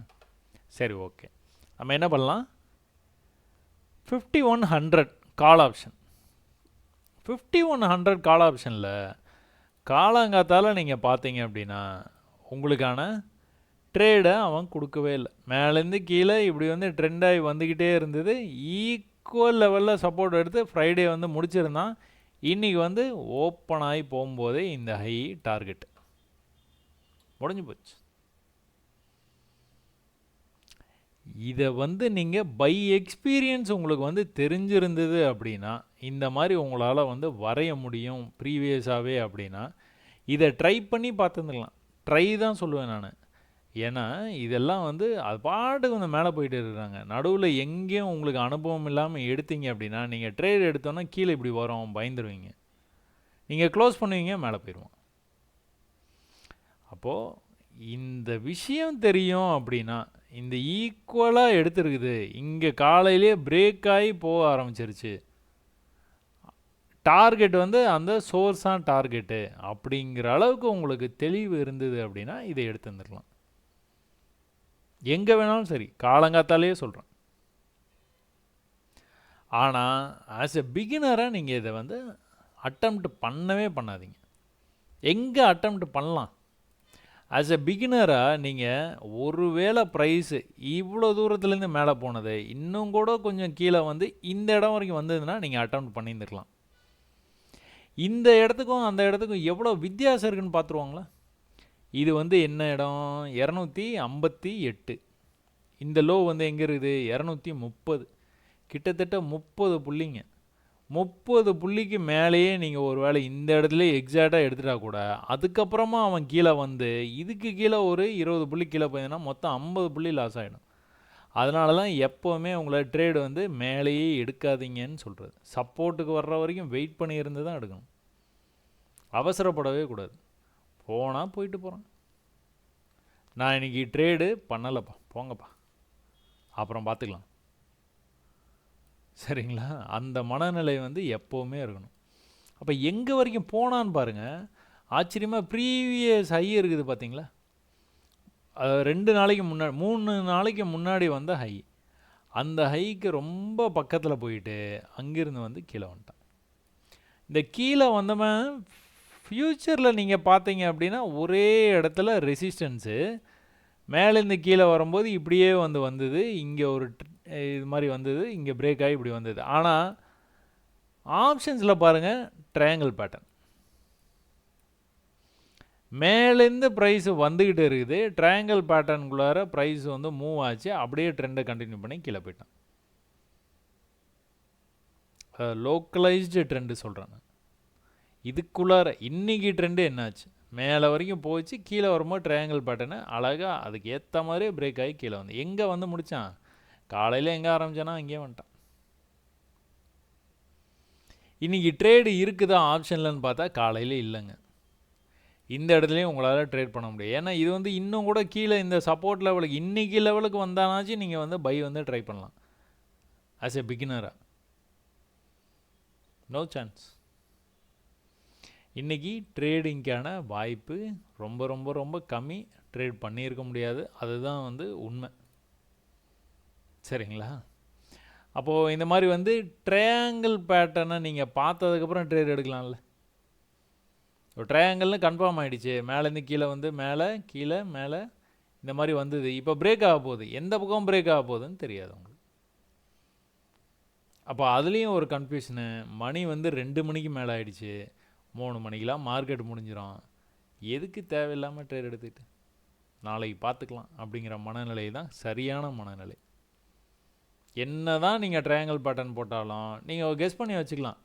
சரி, ஓகே. நம்ம என்ன பண்ணலாம்? 5100 கால் ஆப்ஷன். 5100 கால் ஆப்ஷனில் காலங்காத்தால் நீங்கள் பார்த்தீங்க அப்படின்னா உங்களுக்கான ட்ரேடை அவன் கொடுக்கவே இல்லை. மேலேருந்து கீழே இப்படி வந்து ட்ரெண்டாகி வந்துக்கிட்டே இருந்தது. ஈக்குவல் லெவலில் சப்போர்ட் எடுத்து ஃப்ரைடே வந்து முடிச்சிருந்தான். இன்றைக்கி வந்து ஓப்பன் ஆகி போகும்போதே இந்த ஹை டார்கெட் முடிஞ்சு போச்சு. இதை வந்து நீங்கள் பை எக்ஸ்பீரியன்ஸ் உங்களுக்கு வந்து தெரிஞ்சிருந்தது அப்படின்னா, இந்த மாதிரி உங்களால் வந்து வரைய முடியும் ப்ரீவியஸாகவே அப்படின்னா, இதை ட்ரை பண்ணி பார்த்துருந்துக்கலாம். ட்ரை தான் சொல்லுவேன் நான். ஏன்னா இதெல்லாம் வந்து அது பாட்டுக்கு வந்து மேலே போயிட்டு இருக்கிறாங்க. நடுவில் எங்கேயும் உங்களுக்கு அனுபவம் இல்லாமல் எடுத்தீங்க அப்படின்னா, நீங்கள் ட்ரேட் எடுத்தோன்னா கீழே இப்படி வரும், பயந்துருவீங்க. நீங்கள் க்ளோஸ் பண்ணுவீங்க, மேலே போயிடுவோம். அப்போது இந்த விஷயம் தெரியும் அப்படின்னா, இந்த ஈக்குவலாக எடுத்துருக்குது, இங்கே காலையிலே பிரேக் ஆகி போக ஆரம்பிச்சிருச்சு, டார்கெட் வந்து அந்த சோர்ஸான டார்கெட்டு அப்படிங்கிற அளவுக்கு உங்களுக்கு தெளிவு இருந்தது அப்படின்னா இதை எடுத்து வந்துடலாம். எங்கே வேணாலும் சரி, காலங்காத்தாலேயே சொல்கிறேன். ஆனால் ஆஸ் எ பிகினராக நீங்கள் இதை வந்து அட்டெம்ப்ட் பண்ணவே பண்ணாதீங்க. எங்கே அட்டெம்ப்ட் பண்ணலாம்? ஆஸ் எ பிகினராக நீங்கள் ஒரு வேளை ப்ரைஸு இவ்வளோ தூரத்துலேருந்து மேலே போனது இன்னும் கூட கொஞ்சம் கீழே வந்து இந்த இடம் வரைக்கும் வந்ததுன்னா நீங்கள் அட்டெம்ப்ட் பண்ணியிருந்துருக்கலாம். இந்த இடத்துக்கும் அந்த இடத்துக்கும் எவ்வளோ வித்தியாசம் இருக்குதுன்னு பார்த்துருவாங்களா? இது வந்து என்ன இடம்? 258. இந்த லோ வந்து எங்கே இருக்குது? 230. கிட்டத்தட்ட 30 புள்ளிங்க. 30 புள்ளிக்கு மேலேயே நீங்கள் ஒரு வேளை இந்த இடத்துல எக்ஸாக்டாக எடுத்துட்டா கூட, அதுக்கப்புறமா அவன் கீழே வந்து இதுக்கு கீழே ஒரு 20 புள்ளி கீழே போயிருந்தா மொத்தம் 50 புள்ளி லாஸ் ஆகிடும். அதனால தான் எப்போவுமே உங்களை ட்ரேடு வந்து மேலேயே எடுக்காதீங்கன்னு சொல்கிறது. சப்போர்ட்டுக்கு வர்ற வரைக்கும் வெயிட் பண்ணி இருந்து தான் எடுக்கணும். அவசரப்படவே கூடாது. போனால் போயிட்டு போகிறேன், நான் இன்றைக்கி ட்ரேடு பண்ணலைப்பா, போங்கப்பா, அப்புறம் பார்த்துக்கலாம், சரிங்களா? அந்த மனநிலை வந்து எப்போவுமே இருக்கணும். அப்போ எங்கே வரைக்கும் போனான்னு பாருங்கள். ஆச்சரியமாக ப்ரீவியஸ் ஹை இருக்குது பார்த்தீங்களா? 2 நாளைக்கு முன்னாடி 3 நாளைக்கு முன்னாடி வந்த ஹை. அந்த ஹைக்கு ரொம்ப பக்கத்தில் போயிட்டு அங்கேருந்து வந்து கீழே வந்துட்டான். இந்த கீழே வந்தவன் ஃப்யூச்சரில் நீங்கள் பார்த்தீங்க அப்படின்னா ஒரே இடத்துல ரெசிஸ்டன்ஸு மேலேருந்து கீழே வரும்போது இப்படியே வந்தது இங்கே ஒரு இது மாதிரி வந்தது, இங்கே பிரேக் ஆகி இப்படி வந்தது. ஆனால் ஆப்ஷன்ஸில் பாருங்கள் ட்ரையாங்கிள் பேட்டர்ன் மேலேருந்து ப்ரைஸ் வந்துக்கிட்டு இருக்குது. ட்ரையாங்கிள் பேட்டர்னுக்குள்ளார ப்ரைஸ் வந்து மூவ் ஆச்சு, அப்படியே ட்ரெண்டை கண்டினியூ பண்ணி கீழே போயிட்டான். லோக்கலைஸ்டு ட்ரெண்டு சொல்கிறேன். இதுக்குள்ளார இன்றைக்கி ட்ரெண்டு என்னாச்சு, மேலே வரைக்கும் போச்சு, கீழே வரும்போது ட்ரையாங்கிள் பேட்டர்னு அழகாக அதுக்கு ஏற்ற மாதிரியே பிரேக் ஆகி கீழே வந்து எங்கே வந்து முடித்தான், காலையில் எங்கே ஆரம்பிச்சானா அங்கேயே வந்துட்டான். இன்றைக்கி ட்ரேடு இருக்குதா ஆப்ஷன்லன்னு பார்த்தா காலையில் இல்லைங்க. இந்த இடத்துலையும் உங்களால் ட்ரேட் பண்ண முடியும். ஏன்னா இது வந்து இன்னும் கூட கீழே இந்த சப்போர்ட் லெவலுக்கு இன்றைக்கி லெவலுக்கு வந்தானாச்சும் நீங்கள் வந்து பை வந்து ட்ரை பண்ணலாம். ஆஸ் எ பிகினராக நோ சான்ஸ். இன்றைக்கி ட்ரேடிங்க்கான வாய்ப்பு ரொம்ப ரொம்ப ரொம்ப கம்மி. ட்ரேட் பண்ணியிருக்க முடியாது, அதுதான் வந்து உண்மை. சரிங்களா? அப்போது இந்த மாதிரி வந்து ட்ரையாங்கிள் பேட்டர்னை நீங்கள் பார்த்ததுக்கப்புறம் ட்ரேட் எடுக்கலாம்ல. ஒரு ட்ரையாங்கிள்னு கன்ஃபார்ம் ஆகிடுச்சு, மேலேருந்து கீழே வந்து மேலே கீழே மேலே இந்த மாதிரி வந்தது. இப்போ பிரேக் ஆக போகுது, எந்த பக்கம் பிரேக் ஆக போகுதுன்னு தெரியாது உங்களுக்கு. அப்போ அதுலேயும் ஒரு கன்ஃபியூஷனு. மணி வந்து 2 மணிக்கு மேலே ஆகிடுச்சு, 3 மணிக்கெலாம் மார்க்கெட் முடிஞ்சிடும். எதுக்கு தேவையில்லாமல் ட்ரேட் எடுத்துக்கிட்டு நாளைக்கு பார்த்துக்கலாம் அப்படிங்கிற மனநிலை தான் சரியான மனநிலை. என்ன தான் நீங்கள் ட்ரையாங்கிள் பேட்டர்ன் போட்டாலும் நீங்கள் கெஸ் பண்ணி வச்சுக்கலாம்,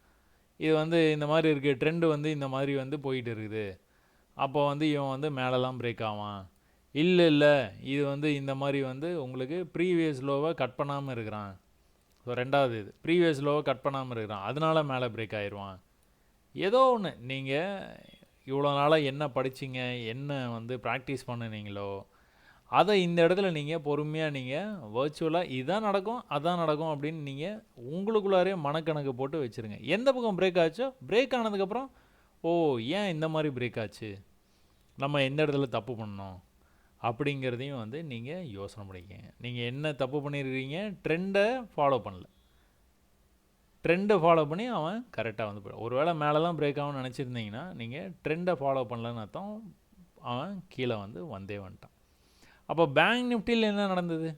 இது வந்து இந்த மாதிரி இருக்குது, ட்ரெண்டு வந்து இந்த மாதிரி வந்து போயிட்டு இருக்குது, அப்போ வந்து இவன் வந்து மேலெலாம் பிரேக் ஆவான். இல்லை இது வந்து இந்த மாதிரி வந்து உங்களுக்கு ப்ரீவியஸ் லோவை கட் பண்ணாமல் இருக்கிறான். ஸோ ரெண்டாவது இது ப்ரீவியஸ் லோவை கட் பண்ணாமல் இருக்கிறான், அதனால மேலே பிரேக் ஆயிடுவான். ஏதோ ஒன்று நீங்கள் இவ்வளோ நாளாக என்ன படிச்சிங்க, என்ன வந்து ப்ராக்டிஸ் பண்ணினீங்களோ அதை இந்த இடத்துல நீங்கள் பொறுமையாக நீங்கள் வர்ச்சுவலாக இதான் நடக்கும் அதான் நடக்கும் அப்படின்னு நீங்கள் உங்களுக்குள்ளாரே மனக்கணக்கு போட்டு வச்சுருங்க. எந்த பக்கம் பிரேக் ஆச்சோ பிரேக் ஆனதுக்கப்புறம் ஓ ஏன் இந்த மாதிரி பிரேக் ஆச்சு, நம்ம எந்த இடத்துல தப்பு பண்ணோம் அப்படிங்கிறதையும் வந்து நீங்கள் யோசனை பண்ணிக்கங்க. நீங்கள் என்ன தப்பு பண்ணியிருக்கீங்க, ட்ரெண்டை ஃபாலோ பண்ணல, ட்ரெண்டை ஃபாலோ பண்ணி அவன் கரெக்டாக வந்து போய்டும். ஒரு வேளை மேலெலாம் பிரேக் ஆகும்னு நினச்சிருந்தீங்கன்னா நீங்கள் ட்ரெண்டை ஃபாலோ பண்ணலன்னு அர்த்தம், அவன் கீழே வந்து வந்தே வந்துட்டான். அப்போ பேங்க் நிஃப்டியில் என்ன நடந்தது,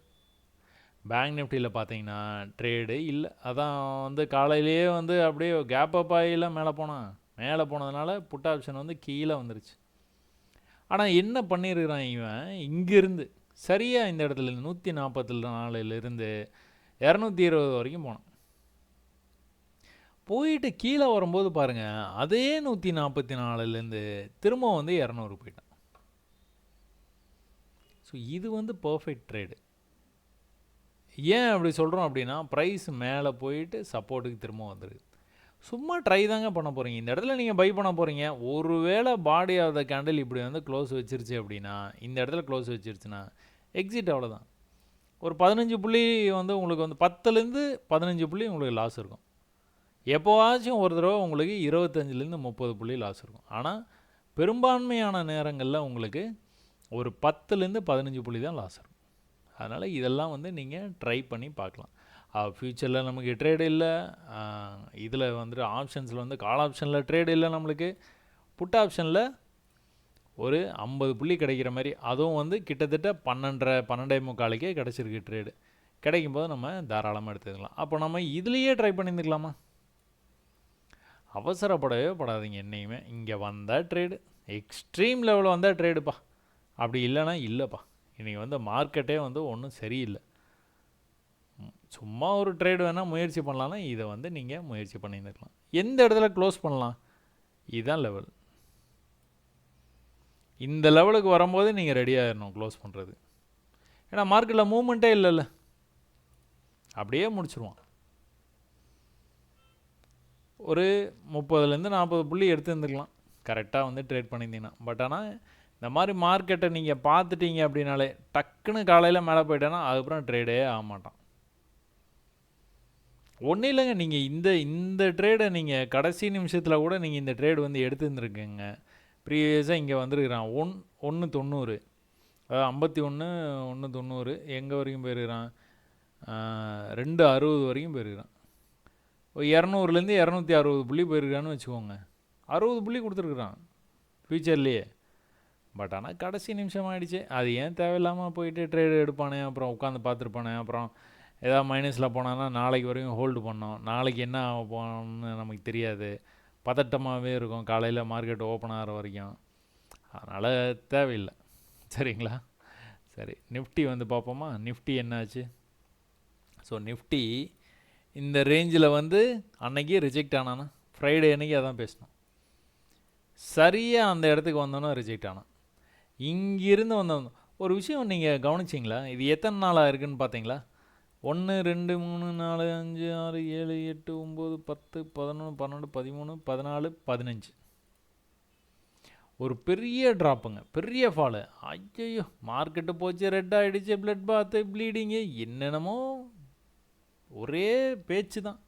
பேங்க் நிஃப்டியில் பார்த்தீங்கன்னா ட்ரேடு இல்லை. அதான் வந்து காலையிலேயே வந்து அப்படியே கேப் அப் ஆகிலாம் மேலே போனதுனால புட் ஆப்ஷன் வந்து கீழே வந்துருச்சு. ஆனால் என்ன பண்ணியிருக்கிறான் இவன், இங்கேருந்து சரியாக இந்த இடத்துல 144 220 வரைக்கும் போனான். போயிட்டு கீழே வரும்போது பாருங்கள் அதே 144 திரும்ப வந்து 200 போயிட்டான். ஸோ இது வந்து பர்ஃபெக்ட் ட்ரேடு. ஏன் அப்படி சொல்கிறோம் அப்படின்னா ப்ரைஸ் மேலே போயிட்டு சப்போர்ட்டுக்கு திரும்ப வந்துடுது. சும்மா ட்ரை தாங்க பண்ண போகிறீங்க. இந்த இடத்துல நீங்கள் பை பண்ண போகிறீங்க. ஒருவேளை பாடி ஆஃப் த கேண்டில் இப்படி வந்து க்ளோஸ் வச்சிருச்சு அப்படின்னா, இந்த இடத்துல க்ளோஸ் வச்சிருச்சுன்னா எக்ஸிட் அவ்வளோதான். ஒரு 15 புள்ளி வந்து உங்களுக்கு வந்து 10லேருந்து 15 புள்ளி உங்களுக்கு லாஸ் இருக்கும். எப்போவாச்சும் ஒரு தடவை உங்களுக்கு 25லேருந்து 30 புள்ளி லாஸ் இருக்கும். ஆனால் பெரும்பான்மையான நேரங்களில் உங்களுக்கு ஒரு 10லேருந்து 15 புள்ளி தான் லாஸ் இருக்கும். அதனால் இதெல்லாம் வந்து நீங்கள் ட்ரை பண்ணி பார்க்கலாம். ஃப்யூச்சரில் நமக்கு ட்ரேடு இல்லை, இதில் வந்துட்டு ஆப்ஷன்ஸில் வந்து கால் ஆப்ஷனில் ட்ரேடு இல்லை, நம்மளுக்கு புட் ஆப்ஷனில் ஒரு 50 புள்ளி கிடைக்கிற மாதிரி, அதுவும் வந்து கிட்டத்தட்ட 12:45 கிடச்சிருக்கு ட்ரேடு. கிடைக்கும் போது நம்ம தாராளமாக எடுத்துக்கலாம். அப்போ நம்ம இதுலேயே ட்ரை பண்ணியிருந்துக்கலாமா? அவசரப்படவே படாதீங்க என்னையுமே. இங்கே வந்தால் ட்ரேடு, எக்ஸ்ட்ரீம் லெவலில் வந்தால் ட்ரேடுப்பா, அப்படி இல்லைனா இல்லைப்பா. இன்றைக்கி வந்து மார்க்கெட்டே வந்து ஒன்றும் சரியில்லை. சும்மா ஒரு ட்ரேடு வேணால் முயற்சி பண்ணலான்னா இதை வந்து நீங்கள் முயற்சி பண்ணியிருந்துக்கலாம். எந்த இடத்துல க்ளோஸ் பண்ணலாம், இதுதான் லெவல். இந்த லெவலுக்கு வரும்போது நீங்கள் ரெடி ஆகிடணும் க்ளோஸ் பண்ணுறது. ஏன்னா மார்க்கெட்டில் மூவ்மெண்ட்டே இல்லைல்ல, அப்படியே முடிச்சிருவான். ஒரு 30லேருந்து 40 புள்ளி எடுத்துருந்துக்கலாம் கரெக்டாக வந்து ட்ரேட் பண்ணியிருந்தீங்கன்னா. பட் ஆனால் இந்த மாதிரி மார்க்கெட்டை நீங்கள் பார்த்துட்டீங்க அப்படின்னாலே டக்குன்னு காலையில் மேலே போயிட்டேன்னா அதுக்கப்புறம் ட்ரேடே ஆக மாட்டான். ஒன்றும் இல்லைங்க, நீங்கள் இந்த ட்ரேடை நீங்கள் கடைசி நிமிஷத்தில் கூட நீங்கள் இந்த ட்ரேடு வந்து எடுத்துருந்துருக்குங்க. ப்ரீவியஸாக இங்கே வந்துருக்கிறான் 1.90, அதாவது 51.90 எங்கே வரைக்கும் போயிருக்கிறான், 2.60 வரைக்கும் போயிருக்கிறான். 200லேருந்து 260 புள்ளி போயிருக்கான்னு வச்சுக்கோங்க. 60 புள்ளி கொடுத்துருக்குறான். ஃப்யூச்சர்லேயே. பட் ஆனால் கடைசி நிமிஷம் ஆகிடுச்சு. அது ஏன் தேவையில்லாமல் போயிட்டு ட்ரேடு எடுப்பானே, அப்புறம் உட்காந்து பார்த்துருப்பானே, அப்புறம் ஏதாவது மைனஸில் போனான்னா நாளைக்கு வரைக்கும் ஹோல்டு பண்ணோம். நாளைக்கு என்ன ஆக போகணும்னு நமக்கு தெரியாது. பதட்டமாகவே இருக்கும் காலையில் மார்க்கெட் ஓப்பன் ஆகிற வரைக்கும். அதனால் தேவையில்லை. சரிங்களா? சரி, நிஃப்டி வந்து பார்ப்போமா? நிஃப்டி என்னாச்சு? ஸோ நிஃப்டி இந்த ரேஞ்சில் வந்து அன்னைக்கு ரிஜெக்ட் ஆனானா? ஃப்ரைடே அன்னைக்கு அதான் பேசணும். சரியாக அந்த இடத்துக்கு வந்தோன்னா ரிஜெக்ட் ஆனான். இங்கிருந்து வந்தோம். ஒரு விஷயம் நீங்கள் கவனிச்சிங்களா? இது எத்தனை நாளாக இருக்குதுன்னு பார்த்தீங்களா? 1 2 3 4 5 6 7 8 9 10 11 12 13 14 15. ஒரு பெரிய ட்ராப்புங்க, பெரிய ஃபாலு. ஐயோ, மார்க்கெட்டு போச்சு, ரெட் ஆகிடுச்சு, பிளட் பாத்து, ப்ளீடிங்கு, என்னென்னமோ ஒரே பேச்சு தான்.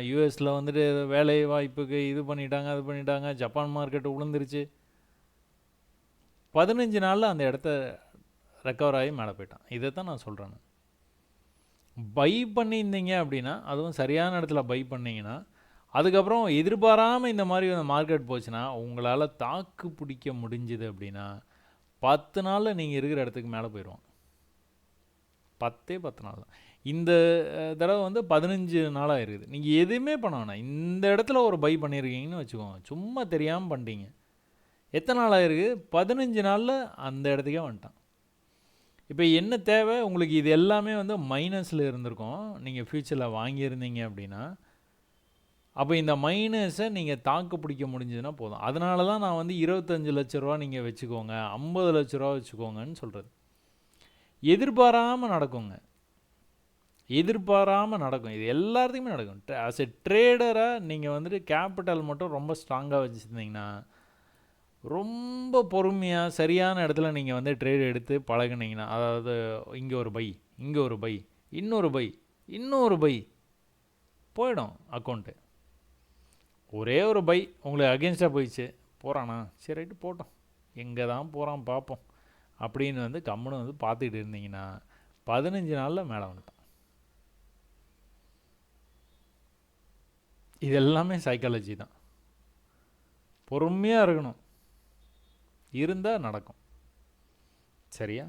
யூஎஸில் வந்துட்டு வேலை வாய்ப்புக்கு இது பண்ணிட்டாங்க, அது பண்ணிட்டாங்க, ஜப்பான் மார்க்கெட்டு விழுந்துருச்சு. 15 நாளில் அந்த இடத்த ரெக்கவர் ஆகி மேலே போயிட்டான். இதை தான் நான் சொல்கிறேன். பை பண்ணியிருந்தீங்க அப்படின்னா, அதுவும் சரியான இடத்துல பை பண்ணிங்கன்னா, அதுக்கப்புறம் எதிர்பாராமல் இந்த மாதிரி மார்க்கெட் போச்சுன்னா, உங்களால் தாக்கு பிடிக்க முடிஞ்சுது அப்படின்னா 10 நாளில் நீங்கள் இருக்கிற இடத்துக்கு மேலே போயிடுவாங்க. 10 நாள் தான். இந்த தடவை வந்து 15 நாளாக இருக்குது. நீங்கள் எதுவுமே பண்ண வேணாம். இந்த இடத்துல ஒரு பை பண்ணியிருக்கீங்கன்னு வச்சுக்கோங்க, சும்மா தெரியாமல் பண்ணிட்டீங்க. எத்தனை நாள் ஆகிருக்கு? 15 நாளில் அந்த இடத்துக்கே வந்துட்டான். இப்போ என்ன தேவை உங்களுக்கு? இது எல்லாமே வந்து மைனஸில் இருந்திருக்கும் நீங்கள் ஃப்யூச்சரில் வாங்கியிருந்தீங்க அப்படின்னா. அப்போ இந்த மைனஸை நீங்கள் தாக்கு பிடிக்க முடிஞ்சதுன்னா போதும். அதனால தான் நான் வந்து 25 லட்ச ரூபா நீங்கள் வச்சுக்கோங்க, 50 லட்ச ரூபா வச்சுக்கோங்கன்னு சொல்கிறது. எதிர்பாராமல் நடக்குங்க, எதிர்பாராமல் நடக்கும். இது எல்லாத்துக்குமே நடக்கும். ஆஸ் எ ட்ரேடராக நீங்கள் வந்துட்டு கேபிட்டல் மட்டும் ரொம்ப ஸ்ட்ராங்காக வச்சுருந்தீங்கன்னா, ரொம்ப பொறுமையாக சரியான இடத்துல நீங்கள் வந்து ட்ரேட் எடுத்து பழகுனீங்கன்னா, அதாவது இங்கே ஒரு பை, இங்கே ஒரு பை, இன்னொரு பை, இன்னொரு பை, போயிடும் அக்கௌண்ட்டு. ஒரே ஒரு பை உங்களுக்கு அகென்ஸ்டாக போயிடுச்சு, போகிறானா, சரி ரைட்டு போட்டோம், எங்கே தான் போகிறான் பார்ப்போம் அப்படின்னு வந்து கம்முன்னு வந்து பார்த்துக்கிட்டு இருந்தீங்கன்னா 15 நாளில் மேலே வந்துட்டான். இது எல்லாமே சைக்காலஜி தான். பொறுமையாக இருக்கணும், இருந்தால் நடக்கும். சரியா?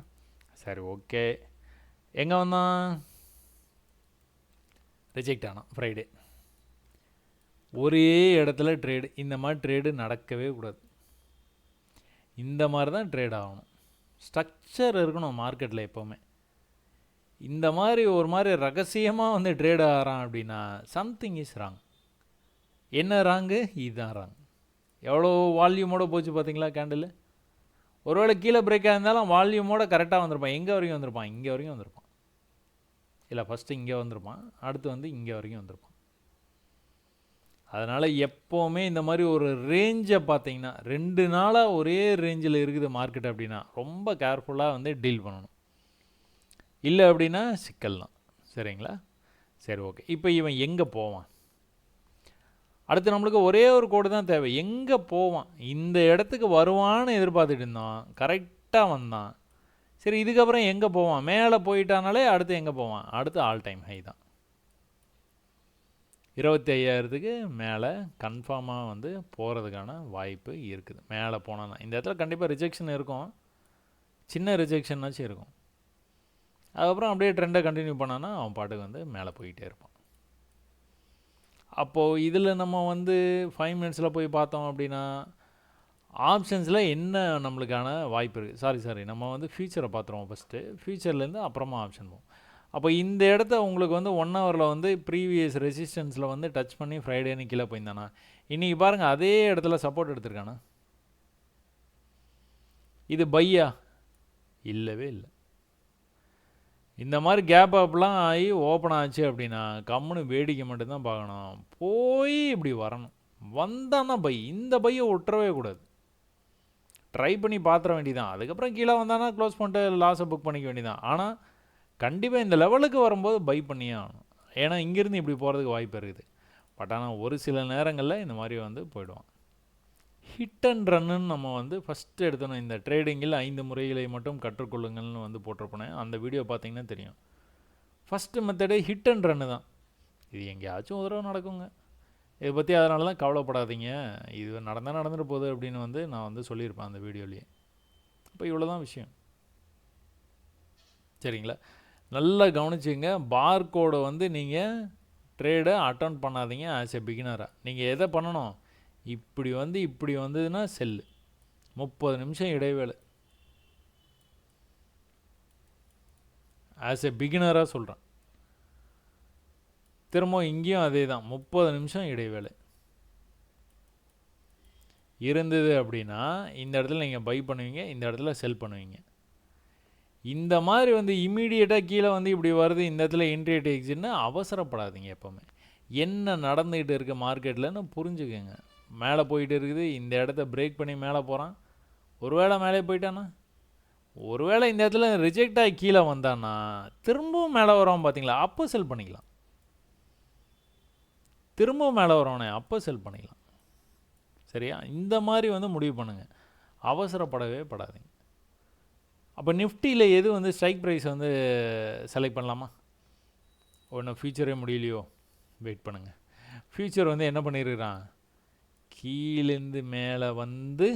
சரி, ஓகே. எங்கே வந்தான்? ரிஜெக்ட் ஆனான் ஃப்ரைடே. ஒரே இடத்துல ட்ரேடு. இந்த மாதிரி ட்ரேடு நடக்கவே கூடாது. இந்த மாதிரி தான் ட்ரேட் ஆகணும். ஸ்ட்ரக்சர் இருக்கணும் மார்க்கெட்டில் எப்போவுமே. இந்த மாதிரி ஒரு மாதிரி ரகசியமாக வந்து ட்ரேட் ஆகிறான் அப்படின்னா சம்திங் இஸ் ராங். என்ன ராங்கு? இதுதான் ராங். எவ்வளோ வால்யூமோடு போச்சு பார்த்தீங்களா கேண்டில்? ஒருவேளை கீழே பிரேக்காக இருந்தாலும் வால்யூமோட கரெக்டாக வந்திருப்பான். எங்கே வரைக்கும் வந்திருப்பான்? இங்கே வரைக்கும் வந்திருப்பான். இல்லை, ஃபஸ்ட்டு இங்கே வந்திருப்பான், அடுத்து வந்து இங்கே வரைக்கும் வந்திருப்பான். அதனால் எப்போவுமே இந்த மாதிரி ஒரு ரேஞ்சை பார்த்தீங்கன்னா, 2 நாளாக ஒரே ரேஞ்சில் இருக்குது மார்க்கெட் அப்படின்னா ரொம்ப கேர்ஃபுல்லாக வந்து டீல் பண்ணணும். இல்லை அப்படின்னா சிக்கல் தான். சரிங்களா? சரி, ஓகே. இப்போ இவன் எங்கே போவான்? அடுத்து நம்மளுக்கு ஒரே ஒரு கோடு தான் தேவை. எங்கே போவான்? இந்த இடத்துக்கு வருவான்னு எதிர்பார்த்துட்டு இருந்தோம், கரெக்டாக வந்தான். சரி, இதுக்கப்புறம் எங்கே போவான்? மேலே போயிட்டானாலே அடுத்து எங்கே போவான்? அடுத்து ஆல் டைம் ஹை தான். 25,000க்கு மேலே கன்ஃபார்மாக வந்து போகிறதுக்கான வாய்ப்பு இருக்குது. மேலே போனான்னா இந்த இடத்துல கண்டிப்பாக ரிஜெக்ஷன் இருக்கும், சின்ன ரிஜெக்ஷன்னாச்சும் இருக்கும். அதுக்கப்புறம் அப்படியே ட்ரெண்டை கண்டினியூ பண்ணான்னா அவன் பாட்டுக்கு வந்து மேலே போயிட்டே இருப்பான். அப்போது இதில் நம்ம வந்து 5 மினிட்ஸில் போய் பார்த்தோம் அப்படின்னா ஆப்ஷன்ஸில் என்ன நம்மளுக்கான வாய்ப்பு இருக்குது? சாரி, நம்ம வந்து ஃபியூச்சரை பார்த்துருவோம் ஃபஸ்ட்டு. ஃபியூச்சர்லேருந்து அப்புறமா ஆப்ஷன் போவோம். அப்போ இந்த இடத்த உங்களுக்கு வந்து 1 ஹவரில் வந்து ப்ரீவியஸ் ரெசிஸ்டன்ஸில் வந்து டச் பண்ணி ஃப்ரைடேன்னு கீழே போயிருந்தானா, இன்றைக்கி பாருங்கள் அதே இடத்துல சப்போர்ட் எடுத்திருக்கானா? இது பையா? இல்லவே இல்லை. இந்த மாதிரி கேப் அப்லாம் ஆகி ஓப்பன் ஆச்சு அப்படின்னா கம்முன்னு வேடிக்கை மட்டும்தான் பார்க்கணும். போய் இப்படி வரணும், வந்தான்னா பை. இந்த பையை விட்டுறவே கூடாது. ட்ரை பண்ணி பார்த்துட வேண்டியதான். அதுக்கப்புறம் கீழே வந்தானா க்ளோஸ் பண்ணிட்டு லாஸை புக் பண்ணிக்க வேண்டியதான். ஆனால் கண்டிப்பாக இந்த லெவலுக்கு வரும்போது பை பண்ணியே ஆகணும். ஏன்னா இங்கேருந்து இப்படி போகிறதுக்கு வாய்ப்பு இருக்குது. பட் ஆனால் ஒரு சில நேரங்களில் இந்த மாதிரி வந்து போயிடுவான். ஹிட் அண்ட் ரன்னுன்னு நம்ம வந்து ஃபஸ்ட்டு எடுத்தோம். இந்த ட்ரேடிங்கில் 5 முறைகளை மட்டும் கற்றுக்கொள்ளுங்கள்னு வந்து போட்டிருப்பேன். அந்த வீடியோ பார்த்தீங்கன்னா தெரியும். ஃபஸ்ட்டு மெத்தடே ஹிட் அண்ட் ரன்னு தான். இது எங்கேயாச்சும் ஒரு தடவை நடக்குங்க. இதை பற்றி அதனால தான் கவலைப்படாதீங்க, இது நடந்துட்டு போகுது அப்படின்னு வந்து நான் வந்து சொல்லியிருப்பேன் அந்த வீடியோலேயே. இப்போ இவ்வளோ தான் விஷயம். சரிங்களா? நல்லா கவனிச்சுங்க. பார்கோடை வந்து நீங்கள் ட்ரேடை அட்டன் பண்ணாதீங்க ஆஸ் எ பிகினராக. நீங்கள் எதை பண்ணணும், இப்படி வந்ததுன்னா செல்லு, 30 நிமிஷம் இடைவேளை. ஆஸ் எ பிகினராக சொல்கிறேன். திரும்ப இங்கேயும் அதே தான், 30 நிமிஷம் இடைவேளை இருந்தது அப்படின்னா இந்த இடத்துல நீங்கள் பை பண்ணுவீங்க, இந்த இடத்துல செல் பண்ணுவீங்க. இந்த மாதிரி வந்து இம்மீடியட்டாக கீழே வந்து இப்படி வருது, இந்த இடத்துல என்ட்ரி எக்ஸிட்னு அவசரப்படாதீங்க. எப்போவுமே என்ன நடந்துக்கிட்டு இருக்க மார்க்கெட்லன்னு புரிஞ்சுக்கோங்க. மேலே போயிட்டு இருக்குது, இந்த இடத்த பிரேக் பண்ணி மேலே போகிறான், ஒருவேளை மேலே போயிட்டானா, ஒருவேளை இந்த இடத்துல ரிஜெக்ட் ஆகி கீழே வந்தான்னா திரும்பவும் மேலே வரோம் பார்த்தீங்களா, அப்போ செல் பண்ணிக்கலாம். திரும்பவும் மேலே வரவனே அப்போ செல் பண்ணிக்கலாம். சரியா? இந்த மாதிரி வந்து முடிவு பண்ணுங்கள், அவசரப்படவே படாதீங்க. அப்போ நிஃப்டியில் எது வந்து ஸ்ட்ரைக் ப்ரைஸ் வந்து செலக்ட் பண்ணலாமா? ஒன்றும் ஃபியூச்சரே முடியலையோ, வெயிட் பண்ணுங்கள். ஃபியூச்சர் வந்து என்ன பண்ணியிருக்கிறான், கீழேருந்து மேலே வந்து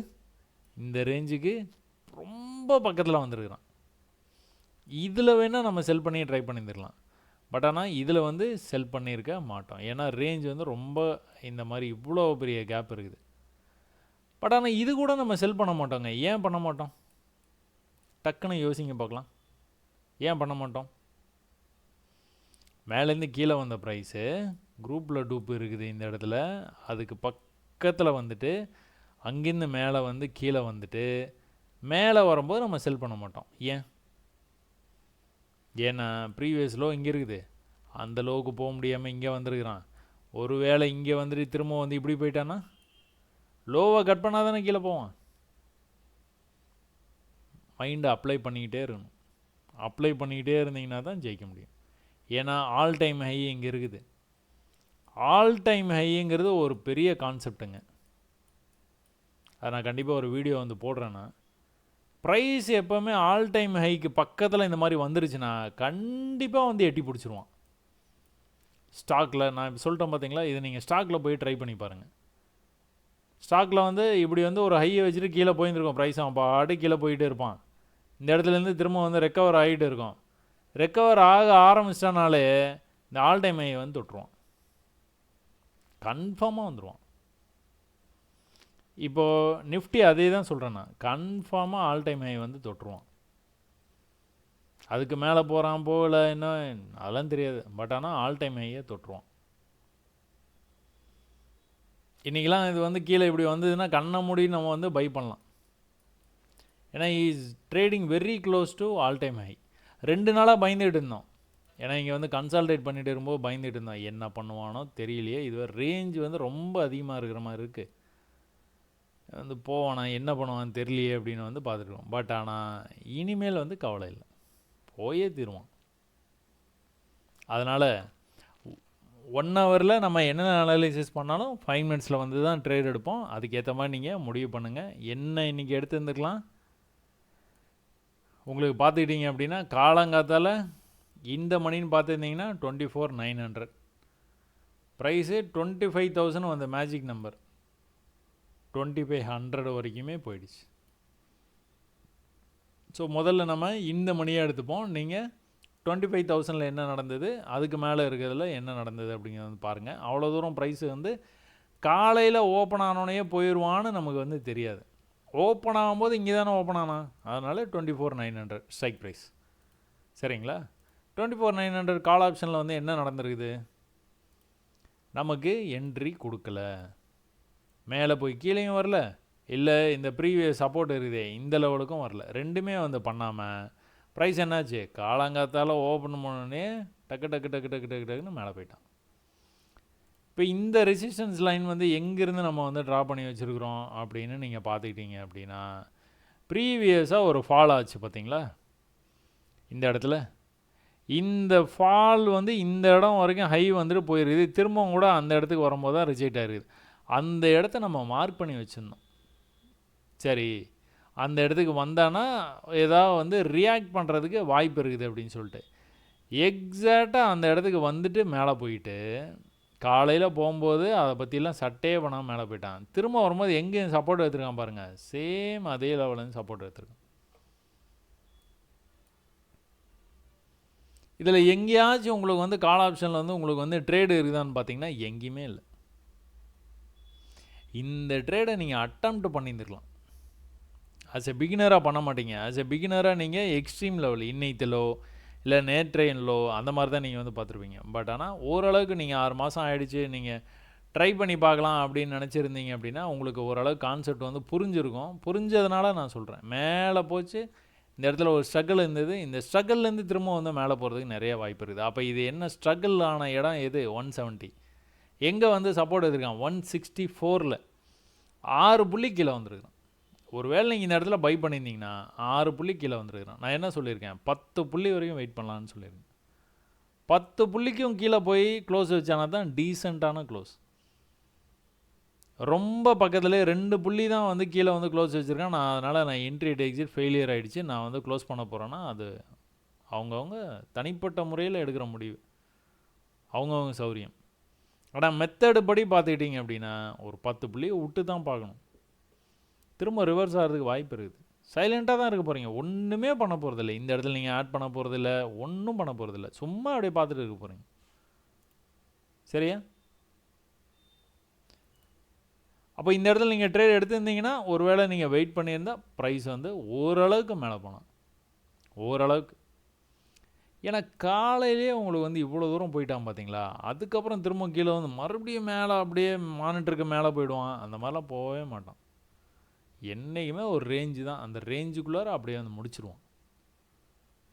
இந்த ரேஞ்சுக்கு ரொம்ப பக்கத்தில் வந்துருக்கிறான். இதில் வேணால் நம்ம செல் பண்ணி ட்ரை பண்ணியிருந்துடலாம். பட் ஆனால் இதில் வந்து செல் பண்ணியிருக்க மாட்டோம். ஏன்னா ரேஞ்ச் வந்து ரொம்ப இந்த மாதிரி இவ்வளோ பெரிய கேப் இருக்குது. பட் ஆனால் இது கூட நம்ம செல் பண்ண மாட்டோங்க. ஏன் பண்ண மாட்டோம்? டக்குன்னு யோசிங்க பார்க்கலாம். ஏன் பண்ண மாட்டோம்? மேலேருந்து கீழே வந்த ப்ரைஸு குரூப்பில் டூப் இருக்குது இந்த இடத்துல, அதுக்கு பக்கத்தில் வந்துட்டு அங்கேருந்து மேலே வந்து கீழே வந்துட்டு மேலே வரும்போது நம்ம செல் பண்ண மாட்டோம். ஏன்னா ப்ரீவியஸ் லோ இங்கே இருக்குது, அந்த லோவுக்கு போக முடியாமல் இங்கே வந்துருக்கிறான். ஒரு வேளை இங்கே வந்துட்டு திரும்ப வந்து இப்படி போயிட்டான்னா லோவை கட் பண்ணால் தானே கீழே போவான். மைண்டை அப்ளை பண்ணிக்கிட்டே இருக்கணும். அப்ளை பண்ணிக்கிட்டே இருந்தீங்கன்னா தான் ஜெயிக்க முடியும். ஏன்னா ஆல் டைம் ஹை இங்கே இருக்குது. ஆல் டைம் ஹைங்கிறது ஒரு பெரிய கான்செப்டுங்க. அதை நான் கண்டிப்பாக ஒரு வீடியோ வந்து போடுறேன்னா, ப்ரைஸ் எப்போவுமே ஆல் டைம் ஹைக்கு பக்கத்தில் இந்த மாதிரி வந்துருச்சுன்னா கண்டிப்பாக வந்து எட்டி பிடிச்சிருவான். ஸ்டாக்கில் நான் இப்போ சொல்லிட்டேன் பார்த்தீங்களா, இதை நீங்கள் ஸ்டாக்கில் போய் ட்ரை பண்ணி பாருங்கள். ஸ்டாக்கில் வந்து இப்படி வந்து ஒரு ஹையை வச்சுட்டு கீழே போயிருந்துருக்கோம், ப்ரைஸ் அவன் பாட்டு கீழே போயிட்டே இருப்பான். இந்த இடத்துலேருந்து திரும்ப வந்து ரெக்கவர் ஆகிட்டு இருக்கும். ரெக்கவர் ஆக ஆரம்பிச்சிட்டானாலே இந்த ஆல் டைம் ஹை வந்து தொட்டுருவான், கன்ஃபார்மாக வந்துடுவான். இப்போது நிஃப்டி அதே தான் சொல்கிறேன் நான், கன்ஃபார்மாக ஆல் டைம் ஹை வந்து தொட்டுருவான். அதுக்கு மேலே போகிறான் போகல இன்னும் அதெல்லாம் தெரியாது. பட் ஆனால் ஆல் டைம் ஹையை தொட்டுருவான். இன்றைக்கெலாம் இது வந்து கீழே இப்படி வந்ததுன்னா கண்ணை மூடி நம்ம வந்து பை பண்ணலாம். ஏன்னா is trading very close to all time high. 2 நாளாக பயந்துகிட்டு இருந்தோம். ஏன்னா இங்கே வந்து கன்சால்டேட் பண்ணிகிட்டு இருக்கும்போது பயந்துகிட்டு இருந்தோம், என்ன பண்ணுவானோ தெரியலையே, இது ரேஞ்ச் வந்து ரொம்ப அதிகமாக இருக்கிற மாதிரி இருக்குது, வந்து போவானா என்ன பண்ணுவான்னு தெரியலையே அப்படின்னு வந்து பார்த்துருக்கோம். பட் ஆனால் இனிமேல் வந்து கவலை இல்லை, போயே தீருவான். அதனால் 1 ஹவரில் நம்ம என்ன அனாலிசிஸ் பண்ணாலும் 5 மினிட்ஸில் வந்து தான் ட்ரேட் எடுப்போம். அதுக்கேற்ற மாதிரி நீங்கள் முடிவு பண்ணுங்கள். என்ன இன்றைக்கி எடுத்துருந்துக்கலாம் உங்களுக்கு பார்த்துக்கிட்டீங்க அப்படின்னா, காலங்காத்தால் இந்த மணின்னு பார்த்துருந்தீங்கன்னா 24,900 ப்ரைஸு 25,000 வந்த மேஜிக் நம்பர் 2500 வரைக்குமே போயிடுச்சு. ஸோ முதல்ல நம்ம இந்த மணியை எடுத்துப்போம். நீங்கள் 25,000 என்ன நடந்தது, அதுக்கு மேலே இருக்கிறதுல என்ன நடந்தது அப்படிங்கிறது வந்து பாருங்கள். அவ்வளோ தூரம் ப்ரைஸு வந்து காலையில் ஓப்பன் ஆனோடனே போயிடுவான்னு நமக்கு வந்து தெரியாது. ஓப்பன் ஆகும்போது இங்கே தானே ஓப்பன் ஆனா, அதனால் 24,900 ஸ்ட்ரைக் ப்ரைஸ். சரிங்களா? 24,900 கால் ஆப்ஷனில் வந்து என்ன நடந்திருக்குது, நமக்கு என்ட்ரி கொடுக்கல, மேலே போய் கீழேயும் வரல, இல்லை இந்த ப்ரீவியஸ் சப்போர்ட் இருக்குதே இந்த லெவலுக்கும் வரல, ரெண்டுமே வந்து பண்ணாமல் ப்ரைஸ் என்னாச்சு, காலங்காத்தால் ஓப்பன் பண்ணோடனே டக்கு டக்கு டக்கு டக்கு டக்கு டக்குன்னு மேலே போயிட்டான். இப்போ இந்த ரெசிஸ்டன்ஸ் லைன் வந்து எங்கேருந்து நம்ம வந்து ட்ரா பண்ணி வச்சுருக்குறோம் அப்படின்னு நீங்கள் பார்த்துக்கிட்டீங்க அப்படின்னா, ப்ரீவியஸாக ஒரு ஃபால் ஆச்சு பார்த்தீங்களா இந்த இடத்துல. இந்த ஃபால் வந்து இந்த இடம் வரைக்கும் ஹை வந்துட்டு போயிருக்குது, திரும்பவும் கூட அந்த இடத்துக்கு வரும்போது தான் ரிஜெக்ட் ஆகிருக்குது. அந்த இடத்த நம்ம மார்க் பண்ணி வச்சுருந்தோம். சரி, அந்த இடத்துக்கு வந்தானா ஏதாவது வந்து ரியாக்ட் பண்ணுறதுக்கு வாய்ப்பு இருக்குது அப்படின்னு சொல்லிட்டு எக்ஸாக்டாக அந்த இடத்துக்கு வந்துட்டு மேலே போயிட்டு காலையில் போகும்போது அதை பற்றிலாம் சட்டையே பண்ணாமல் மேலே போயிட்டான். திரும்ப வரும்போது எங்கேயும் சப்போர்ட் எடுத்துருக்கான் பாருங்கள், சேம் அதே லெவலேருந்து சப்போர்ட் எடுத்துருக்கான். இதில் எங்கேயாச்சும் உங்களுக்கு வந்து கால் ஆப்ஷனில் வந்து உங்களுக்கு வந்து ட்ரேடு இருக்குதான்னு பார்த்தீங்கன்னா எங்கேயுமே இல்லை. இந்த ட்ரேடை நீங்கள் அட்டம்ப்ட் பண்ணியிருந்துருக்கலாம். ஆஸ் எ பிகினராக பண்ண மாட்டீங்க. ஆஸ் எ பிகினராக நீங்கள் எக்ஸ்ட்ரீம் லெவல் இன்னைத்திலோ இல்லை நேற்றையிலோ அந்த மாதிரி தான் நீங்கள் வந்து பார்த்துருப்பீங்க. பட் ஆனால் ஓரளவுக்கு நீங்கள் 6 மாதம் ஆகிடுச்சு, நீங்கள் ட்ரை பண்ணி பார்க்கலாம் அப்படின்னு நினச்சிருந்தீங்க அப்படின்னா உங்களுக்கு ஓரளவுக்கு கான்செப்ட் வந்து புரிஞ்சிருக்கும். புரிஞ்சதுனால நான் சொல்கிறேன், மேலே போச்சு இந்த இடத்துல ஒரு ஸ்ட்ரகிள் இருந்தது, இந்த ஸ்ட்ரகிள்லேருந்து திரும்ப வந்து மேலே போகிறதுக்கு நிறைய வாய்ப்பு இருக்குது. அப்போ இது என்ன ஸ்ட்ரகிள் ஆன இடம் எது? 170. எங்கே வந்து சப்போர்ட் எடுத்துருக்கான்? 164ல் 6 புள்ளி கீழே வந்துருக்கான். ஒரு வேளை நீங்கள் இந்த இடத்துல பை பண்ணியிருந்தீங்கன்னா 6 புள்ளி கீழே வந்துருக்குறான். நான் என்ன சொல்லியிருக்கேன்? 10 புள்ளி வரைக்கும் வெயிட் பண்ணலான்னு சொல்லியிருக்கேன். 10 புள்ளிக்கும் கீழே போய் க்ளோஸ் வச்சானா தான் டீசெண்டான க்ளோஸ். ரொம்ப பக்கத்தில் 2 புள்ளி தான் வந்து கீழே வந்து க்ளோஸ் வச்சுருக்கேன். அதனால் என்ட்ரி எக்ஸிட் ஃபெயிலியர் ஆகிடுச்சு, நான் வந்து க்ளோஸ் பண்ண போகிறேன்னா அது அவங்கவுங்க தனிப்பட்ட முறையில் எடுக்கிற முடிவு, அவங்கவுங்க சௌரியம். ஆனால் மெத்தடு படி பார்த்துக்கிட்டிங்க அப்படின்னா ஒரு 10 புள்ளியை விட்டு தான் பார்க்கணும். திரும்ப ரிவர்ஸ் ஆகிறதுக்கு வாய்ப்பு இருக்குது. சைலண்ட்டாக தான் இருக்க போகிறீங்க, ஒன்றுமே பண்ண போகிறதில்ல. இந்த இடத்துல நீங்கள் ஆட் பண்ண போகிறதில்ல, ஒன்றும் பண்ண போகிறதில்ல, சும்மா அப்படியே பார்த்துட்டு இருக்க போகிறீங்க. சரியா? அப்போ இந்த இடத்துல நீங்கள் ட்ரேட் எடுத்துருந்தீங்கன்னா ஒருவேளை நீங்கள் வெயிட் பண்ணியிருந்தால் ப்ரைஸ் வந்து ஓரளவுக்கு மேலே போனோம், ஓரளவுக்கு. ஏன்னா காலையிலேயே உங்களுக்கு வந்து இவ்வளோ தூரம் போயிட்டான் பார்த்தீங்களா, அதுக்கப்புறம் திரும்ப கீழே வந்து மறுபடியும் மேலே அப்படியே மானிட்டருக்கு மேலே போயிடுவான். அந்த மாதிரிலாம் போகவே மாட்டான். என்றைக்குமே ஒரு ரேஞ்சு தான், அந்த ரேஞ்சுக்குள்ளார அப்படியே வந்து முடிச்சிருவோம்.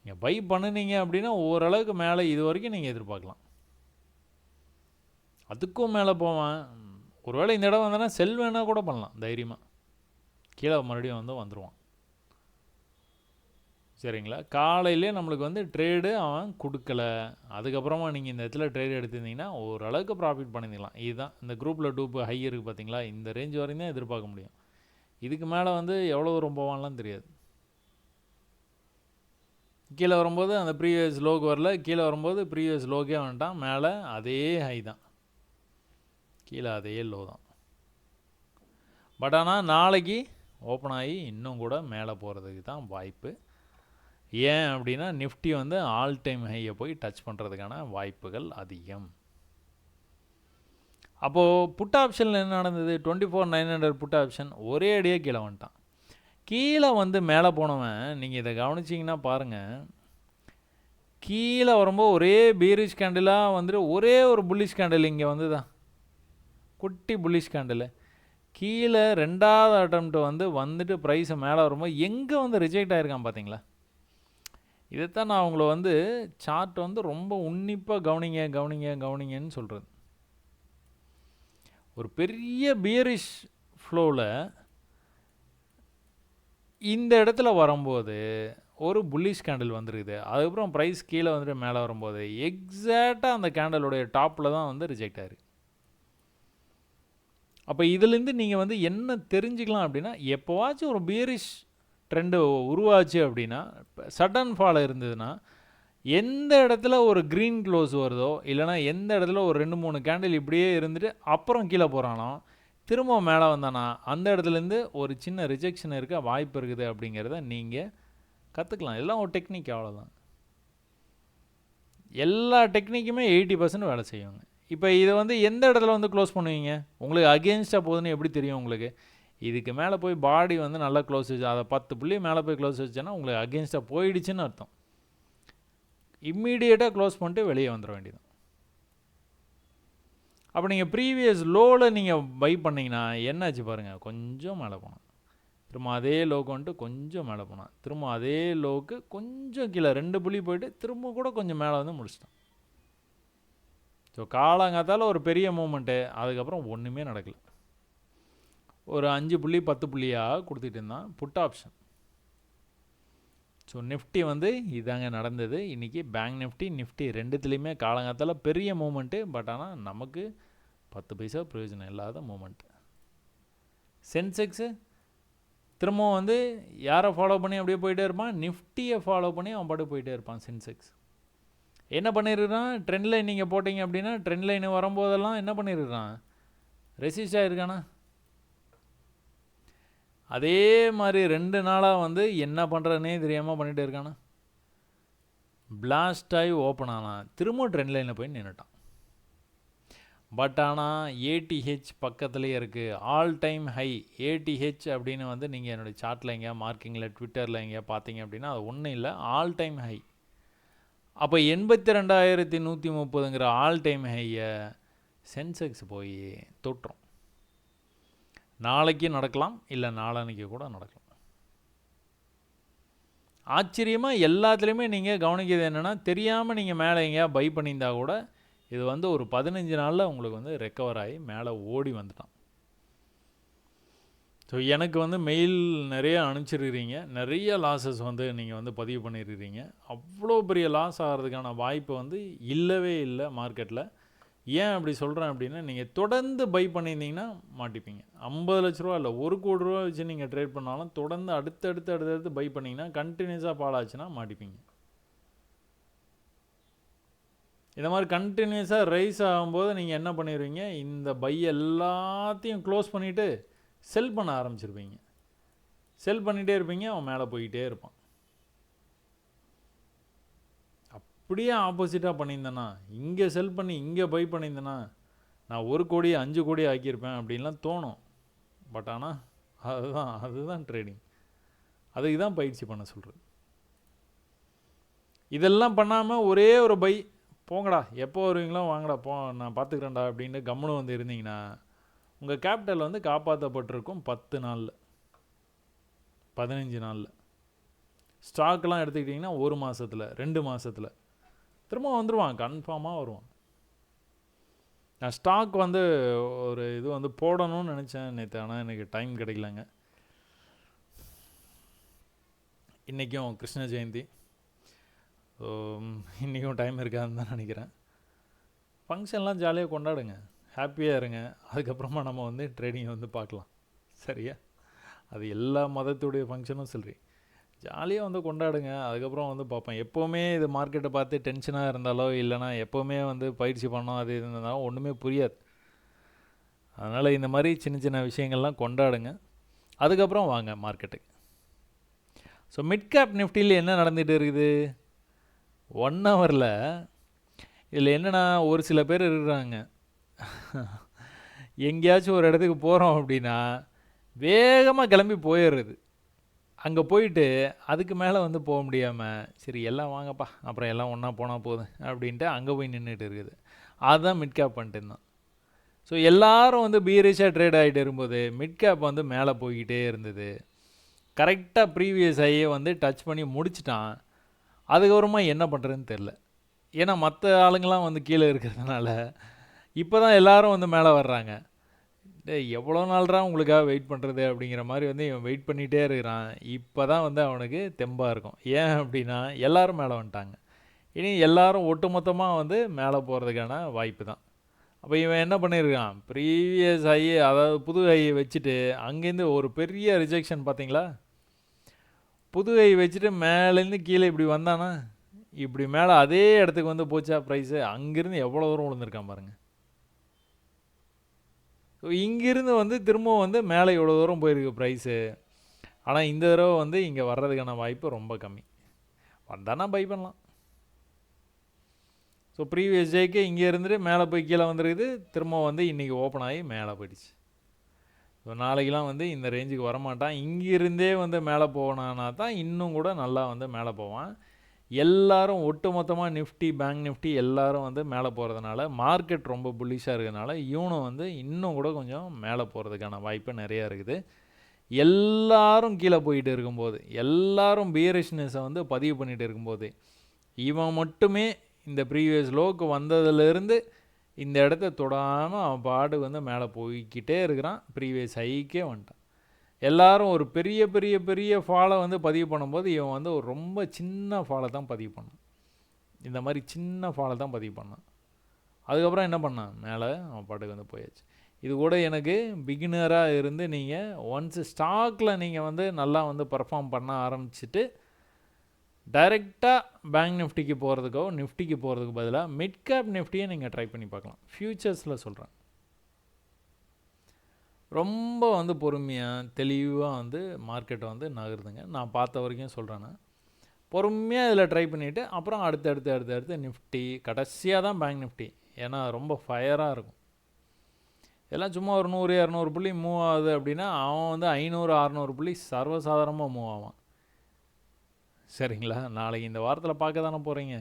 நீங்கள் பை பண்ணினீங்க அப்படின்னா ஓரளவுக்கு மேலே இது வரைக்கும் நீங்கள் எதிர்பார்க்கலாம். அதுக்கும் மேலே போவான். ஒருவேளை இந்த இடம் வந்தோன்னா செல் வேணால் கூட பண்ணலாம் தைரியமாக, கீழே மறுபடியும் வந்து வந்துடுவான். சரிங்களா? காலையிலே நம்மளுக்கு வந்து ட்ரேடு அவன் கொடுக்கல, அதுக்கப்புறமா நீங்கள் இந்த இடத்துல ட்ரேடு எடுத்திருந்தீங்கன்னா ஓரளவுக்கு ப்ராஃபிட் பண்ணிக்கலாம். இதுதான் இந்த குரூப்பில் 2 ஹை இருக்குது பார்த்தீங்களா, இந்த ரேஞ்ச் வரையும் தான் எதிர்பார்க்க முடியும். இதுக்கு மேலே வந்து எவ்வளோ தூரம் போவான்லாம் தெரியாது. கீழே வரும்போது அந்த ப்ரீவியஸ் லோக்கு வரல, கீழே வரும்போது ப்ரீவியஸ் லோக்கே வந்துட்டான், மேலே அதே ஹை தான், கீழே அதே லோ தான். பட் ஆனால் நாளைக்கு ஓப்பன் ஆகி இன்னும் கூட மேலே போகிறதுக்கு தான் வாய்ப்பு. ஏன் அப்படின்னா நிஃப்டி வந்து ஆல் டைம் ஹையை போய் டச் பண்ணுறதுக்கான வாய்ப்புகள் அதிகம். அப்போது புட் ஆப்ஷனில் என்ன நடந்தது? 24,900 புட் ஆப்ஷன் ஒரே அடியாக கீழே வந்துட்டான். கீழே வந்து மேலே போனவன், நீங்கள் இதை கவனிச்சிங்கன்னா பாருங்கள், கீழே வரும்போது ஒரே பீரிஷ் கேண்டிலாக வந்துட்டு ஒரே ஒரு புல்லிஷ் கேண்டில் இங்கே வந்து தான், குட்டி புல்லிஷ் கேண்டில். கீழே 2வது அட்டம்ப்ட் வந்துட்டு ப்ரைஸை மேலே வரும்போது எங்கே வந்து ரிஜெக்ட் ஆகிருக்கான் பார்த்தீங்களா? இதைத்தான் நான் உங்களை வந்து சார்ட் வந்து ரொம்ப உன்னிப்பாக கவனிங்கன்னு சொல்கிறது. ஒரு பெரிய பியரிஷ் ஃப்ளோவில் இந்த இடத்துல வரும்போது ஒரு புல்லிஷ் கேண்டில் வந்துருக்குது, அதுக்கப்புறம் ப்ரைஸ் கீழே வந்துட்டு மேலே வரும்போது எக்ஸாக்டாக அந்த கேண்டலுடைய டாப்பில் தான் வந்து ரிஜெக்ட் ஆயிருக்கு. அப்போ இதுலேருந்து நீங்கள் வந்து என்ன தெரிஞ்சுக்கலாம் அப்படின்னா, எப்போவாச்சும் ஒரு பியரிஷ் ட்ரெண்டு உருவாச்சு அப்படின்னா, சடன் ஃபால் இருந்ததுன்னா, எந்த இடத்துல ஒரு க்ரீன் க்ளோஸ் வருதோ, இல்லைனா எந்த இடத்துல ஒரு 2-3 கேண்டில் இப்படியே இருந்துட்டு அப்புறம் கீழே போகிறானோ, திரும்ப மேலே வந்தானா அந்த இடத்துலேருந்து ஒரு சின்ன ரிஜெக்ஷன் இருக்க வாய்ப்பு இருக்குது அப்படிங்கிறத நீங்கள் கற்றுக்கலாம். எல்லாம் ஒரு டெக்னிக், அவ்வளோதான். எல்லா டெக்னிக்குமே 80% வேலை செய்வாங்க. இப்போ இதை வந்து எந்த இடத்துல வந்து க்ளோஸ் பண்ணுவீங்க? உங்களுக்கு அகெயின்ஸ்டாக போகுதுன்னு எப்படி தெரியும் உங்களுக்கு? இதுக்கு மேலே போய் பாடி வந்து நல்லா க்ளோஸ் வச்சு, அதை 10 புள்ளி மேலே போய் க்ளோஸ் வச்சேன்னா உங்களுக்கு அகெயின்ஸ்டாக போயிடுச்சுன்னு அர்த்தம். இம்மீடியட்டாக க்ளோஸ் பண்ணிட்டு வெளியே வந்துட வேண்டியது. அப்போ நீங்கள் ப்ரீவியஸ் லோவில் நீங்கள் பை பண்ணிங்கன்னா என்னாச்சு பாருங்கள், கொஞ்சம் மேலே போனோம், திரும்ப அதே லோக்கு வந்துட்டு கொஞ்சம் மேலே போனான், திரும்ப அதே லோவுக்கு கொஞ்சம் கீழே 2 புள்ளி போயிட்டு திரும்ப கூட கொஞ்சம் மேலே வந்து முடிச்சிட்டான். ஸோ காலங்காத்தால் ஒரு பெரிய மூமெண்ட்டு, அதுக்கப்புறம் ஒன்றுமே நடக்கலை. ஒரு 5 புள்ளி 10 புள்ளியாக கொடுத்துட்டு இருந்தான் புட் ஆப்ஷன். ஸோ நிஃப்டி வந்து இதாங்க நடந்தது இன்றைக்கி. பேங்க் நிஃப்டி ரெண்டுத்துலேயுமே காலங்காத்தால் பெரிய மூமெண்ட்டு, பட் ஆனால் நமக்கு 10 பைசா பிரயோஜனம் இல்லாத மூமெண்ட்டு. சென்செக்ஸு திரும்பவும் வந்து யாரை ஃபாலோ பண்ணி அப்படியே போயிட்டே இருப்பான்? நிஃப்டியை ஃபாலோ பண்ணி அவன் பாட்டு போயிட்டே இருப்பான் சென்செக்ஸ். என்ன பண்ணிடுறான், ட்ரெண்ட் லைன் நீங்கள் போட்டிங்க அப்படின்னா ட்ரெண்ட் லைன் வரும்போதெல்லாம் என்ன பண்ணிடுறான், ரெசிஸ்ட் ஆகிருக்கானா. அதே மாதிரி 2 நாளாக வந்து என்ன பண்ணுறதுனே தெரியாமல் பண்ணிகிட்டே இருக்கானா. பிளாஸ்ட் ஆகி ஓப்பன் ஆனால் திரும்ப ட்ரெண்ட் லைனில் போய் நின்றுட்டான். பட் ஆனால் ஏடிஹெச் பக்கத்துலேயே இருக்குது, ஆல் டைம் ஹை ஏடிஹெச் அப்படின்னு வந்து நீங்கள் என்னுடைய சார்ட்டில் எங்கேயா மார்க்கிங்கில் ட்விட்டரில் எங்கேயா பார்த்தீங்க அப்படின்னா அது ஒன்றும் இல்லை, ஆல் டைம் ஹை. அப்போ 82,130ங்கிற ஆல் டைம் ஹையை சென்செக்ஸ் போய் தொட்டுரும். நாளைக்கு நடக்கலாம், இல்லை நாளான்னைக்கு கூட நடக்கலாம். ஆச்சரியமாக எல்லாத்துலேயுமே நீங்கள் கவனிக்கிறது என்னென்னா, தெரியாமல் நீங்கள் மேலே எங்கேயா பை பண்ணியிருந்தா கூட இது வந்து ஒரு 15 நாளில் உங்களுக்கு வந்து ரெக்கவர் ஆகி மேலே ஓடி வந்துட்டான். ஸோ எனக்கு வந்து மெயில் நிறைய அனுப்பிச்சிருக்கிறீங்க, நிறைய லாஸஸ் வந்து நீங்கள் வந்து பதிவு பண்ணியிருக்கிறீங்க. அவ்வளோ பெரிய லாஸ் ஆகிறதுக்கான வாய்ப்பு வந்து இல்லவே இல்லை மார்க்கெட்டில். ஏன் அப்படி சொல்கிறேன் அப்படின்னா, நீங்கள் தொடர்ந்து பை பண்ணியிருந்தீங்கன்னா மாட்டிப்பீங்க. 50 லட்ச ரூபா இல்லை, 1 கோடி ரூபா வச்சு நீங்கள் ட்ரேட் பண்ணாலும் தொடர்ந்து அடுத்தடுத்து பை பண்ணிங்கன்னா கண்டினியூஸாக பாலாச்சுன்னா மாட்டிப்பீங்க. இந்த மாதிரி கண்டினியூஸாக ரைஸ் ஆகும்போது நீங்கள் என்ன பண்ணிடுவீங்க, இந்த பை எல்லாத்தையும் க்ளோஸ் பண்ணிவிட்டு செல் பண்ண ஆரம்பிச்சிருப்பீங்க. செல் பண்ணிகிட்டே இருப்பீங்க, அவன் மேலே போய்கிட்டே இருப்பான். அப்படியே ஆப்போசிட்டாக பண்ணியிருந்தேன்னா, இங்கே செல் பண்ணி இங்கே பை பண்ணியிருந்தேன்னா நான் 1 கோடி 5 கோடி ஆக்கியிருப்பேன் அப்படின்லாம் தோணும். பட் ஆனால் அதுதான் ட்ரேடிங். அதுக்கு தான் பயிற்சி பண்ண சொல்கிறது. இதெல்லாம் பண்ணாமல் ஒரே ஒரு பை, போங்கடா எப்போ வருவீங்களோ வாங்கடா போ நான் பார்த்துக்கிறேன்டா அப்படின்னு கம்முன்னு வந்து இருந்தீங்கன்னா உங்கள் கேபிட்டல் வந்து காப்பாற்றப்பட்டிருக்கும் 10 நாளில் 15 நாளில். ஸ்டாக்கெலாம் எடுத்துக்கிட்டிங்கன்னா 1 மாதத்தில் 2 மாதத்தில் திரும்ப வந்துடுவான், கன்ஃபார்மாக வருவான். நான் ஸ்டாக் வந்து ஒரு இது வந்து போடணும்னு நினச்சேன் நேற்று, ஆனால் எனக்கு டைம் கிடைக்கலங்க. இன்றைக்கும் கிருஷ்ண ஜெயந்தி, இன்றைக்கும் டைம் இருக்காதுன்னு தான் நினைக்கிறேன். ஃபங்க்ஷன்லாம் ஜாலியாக கொண்டாடுங்க, ஹாப்பியாக இருங்க. அதுக்கப்புறமா நம்ம வந்து ட்ரேடிங்கை வந்து பார்க்கலாம், சரியா? அது எல்லா மதத்துடைய ஃபங்க்ஷனும் சரி, ஜாலியாக வந்து கொண்டாடுங்க. அதுக்கப்புறம் வந்து பார்ப்பேன். எப்போவுமே இது மார்க்கெட்டை பார்த்து டென்ஷனாக இருந்தாலோ இல்லைனா எப்போவுமே வந்து பயிற்சி பண்ணோம் அது இருந்தாலும் ஒன்றுமே புரியாது. அதனால் இந்த மாதிரி சின்ன சின்ன விஷயங்கள்லாம் கொண்டாடுங்க, அதுக்கப்புறம் வாங்க மார்க்கெட்டுக்கு. ஸோ மிட் கேப் நிஃப்டியில் என்ன நடந்துகிட்டு இருக்குது 1 ஹவரில்? இதில் என்னென்னா, ஒரு சில பேர் இருக்கிறாங்க, எங்கேயாச்சும் ஒரு இடத்துக்கு போகிறோம் அப்படின்னா வேகமாக கிளம்பி போயிடுறது. அங்கே போயிட்டு அதுக்கு மேலே வந்து போக முடியாமல் சரி எல்லாம் வாங்கப்பா அப்புறம் எல்லாம் ஒன்றா போனால் போதும் அப்படின்ட்டு அங்கே போய் நின்றுட்டு இருக்குது. அதுதான் மிட் கேப் பண்ணிட்டு இருந்தான். ஸோ எல்லோரும் வந்து பீரிஷாக ட்ரேட் ஆகிட்டு இருக்கும்போது மிட் கேப் வந்து மேலே போய்கிட்டே இருந்தது. கரெக்டாக ப்ரீவியஸ் ஐயே வந்து டச் பண்ணி முடிச்சிட்டான். அதுக்கப்புறமா என்ன பண்ணுறதுன்னு தெரில. ஏன்னா மற்ற ஆளுங்கள்லாம் வந்து கீழே இருக்கிறதுனால இப்போ தான் எல்லோரும் வந்து மேலே வர்றாங்க. எவ்வளோ நாள்ரா உங்களுக்காக வெயிட் பண்ணுறது அப்படிங்கிற மாதிரி வந்து இவன் வெயிட் பண்ணிகிட்டே இருக்கிறான். இப்போ தான் வந்து அவனுக்கு தெம்பாக இருக்கும். ஏன் அப்படின்னா எல்லோரும் மேலே வந்துட்டாங்க. இனி எல்லோரும் ஒட்டுமொத்தமாக வந்து மேலே போகிறதுக்கான வாய்ப்பு தான். அப்போ இவன் என்ன பண்ணியிருக்கான், ப்ரீவியஸ் ஐஏ அதாவது புது ஐயை வச்சுட்டு அங்கேருந்து ஒரு பெரிய ரிஜெக்ஷன் பார்த்தீங்களா, புது ஐ வச்சுட்டு மேலேருந்து கீழே இப்படி வந்தானா, இப்படி மேலே அதே இடத்துக்கு வந்து போச்சா ப்ரைஸு, அங்கேருந்து எவ்வளோ தூரம் விழுந்திருக்கான் பாருங்கள். ஸோ இங்கேருந்து வந்து திரும்பவும் வந்து மேலே இவ்வளோ தூரம் போயிருக்கு ப்ரைஸு. ஆனால் இந்த தடவை வந்து இங்கே வர்றதுக்கான வாய்ப்பு ரொம்ப கம்மி. வந்தானா பை பண்ணலாம். ஸோ ப்ரீவியஸ் டேக்கு இங்கே இருந்துட்டு மேலே போய் கீழே வந்துருக்குது, திரும்ப வந்து இன்றைக்கி ஓப்பன் ஆகி மேலே போயிடுச்சு. ஸோ நாளைக்கெலாம் வந்து இந்த ரேஞ்சுக்கு வரமாட்டான். இங்கிருந்தே வந்து மேலே போனான்னா தான் இன்னும் கூட நல்லா வந்து மேலே போவான். எல்லாரும் ஒட்டு மொத்தமாக நிஃப்டி பேங்க் நிஃப்டி எல்லாரும் வந்து மேலே போகிறதுனால மார்க்கெட் ரொம்ப புல்லிஷாக இருக்கிறதுனால இவனும் வந்து இன்னும் கூட கொஞ்சம் மேலே போகிறதுக்கான வாய்ப்பு நிறையா இருக்குது. எல்லாரும் கீழே போயிட்டு இருக்கும்போது, எல்லாரும் பியரிஷ்னஸை வந்து பதிவு பண்ணிகிட்டு இருக்கும்போது, இவன் மட்டுமே இந்த ப்ரீவியஸ் லோக்கு வந்ததுலேருந்து இந்த இடத்த தொடாமல் அவன் பாடு வந்து மேலே போய்கிட்டே இருக்கிறான். ப்ரீவியஸ் ஹைக்கே வந்துட்டான். எல்லாரும் ஒரு பெரிய பெரிய பெரிய ஃபாலை வந்து பதிவு பண்ணும்போது இவன் வந்து ஒரு ரொம்ப சின்ன ஃபாலை தான் பதிவு பண்ணான். இந்த மாதிரி சின்ன ஃபாலை தான் பதிவு பண்ணான். அதுக்கப்புறம் என்ன பண்ணான், மேலே அவன் பாட்டுக்கு வந்து போயாச்சு. இது கூட எனக்கு பிகினராக இருந்து நீங்கள் ஒன்ஸ் ஸ்டாக்கில் நீங்கள் வந்து நல்லா வந்து பர்ஃபார்ம் பண்ண ஆரம்பிச்சுட்டு டைரெக்டாக பேங்க் நிஃப்டிக்கு போகிறதுக்கோ நிஃப்டிக்கு போகிறதுக்கு பதிலாக மிட் கேப் நிஃப்டியை நீங்கள் ட்ரை பண்ணி பார்க்கலாம். ஃப்யூச்சர்ஸில் சொல்கிறேன். ரொம்ப வந்து பொறுமையாக தெளிவாக வந்து மார்க்கெட்டை வந்து நகருதுங்க. நான் பார்த்த வரைக்கும் சொல்கிறேன்னா பொறுமையாக இதில் ட்ரை பண்ணிவிட்டு அப்புறம் அடுத்து நிஃப்டி கடைசியாக தான் பேங்க் நிஃப்டி. ஏன்னா ரொம்ப ஃபயராக இருக்கும். இதெல்லாம் சும்மா ஒரு 100-200 புள்ளி மூவ் ஆகுது அப்படின்னா அவன் வந்து 500-600 புள்ளி சர்வசாதாரணமாக மூவ் ஆவான். சரிங்களா? நாளைக்கு இந்த வாரத்தில் பார்க்க தானே போகிறீங்க.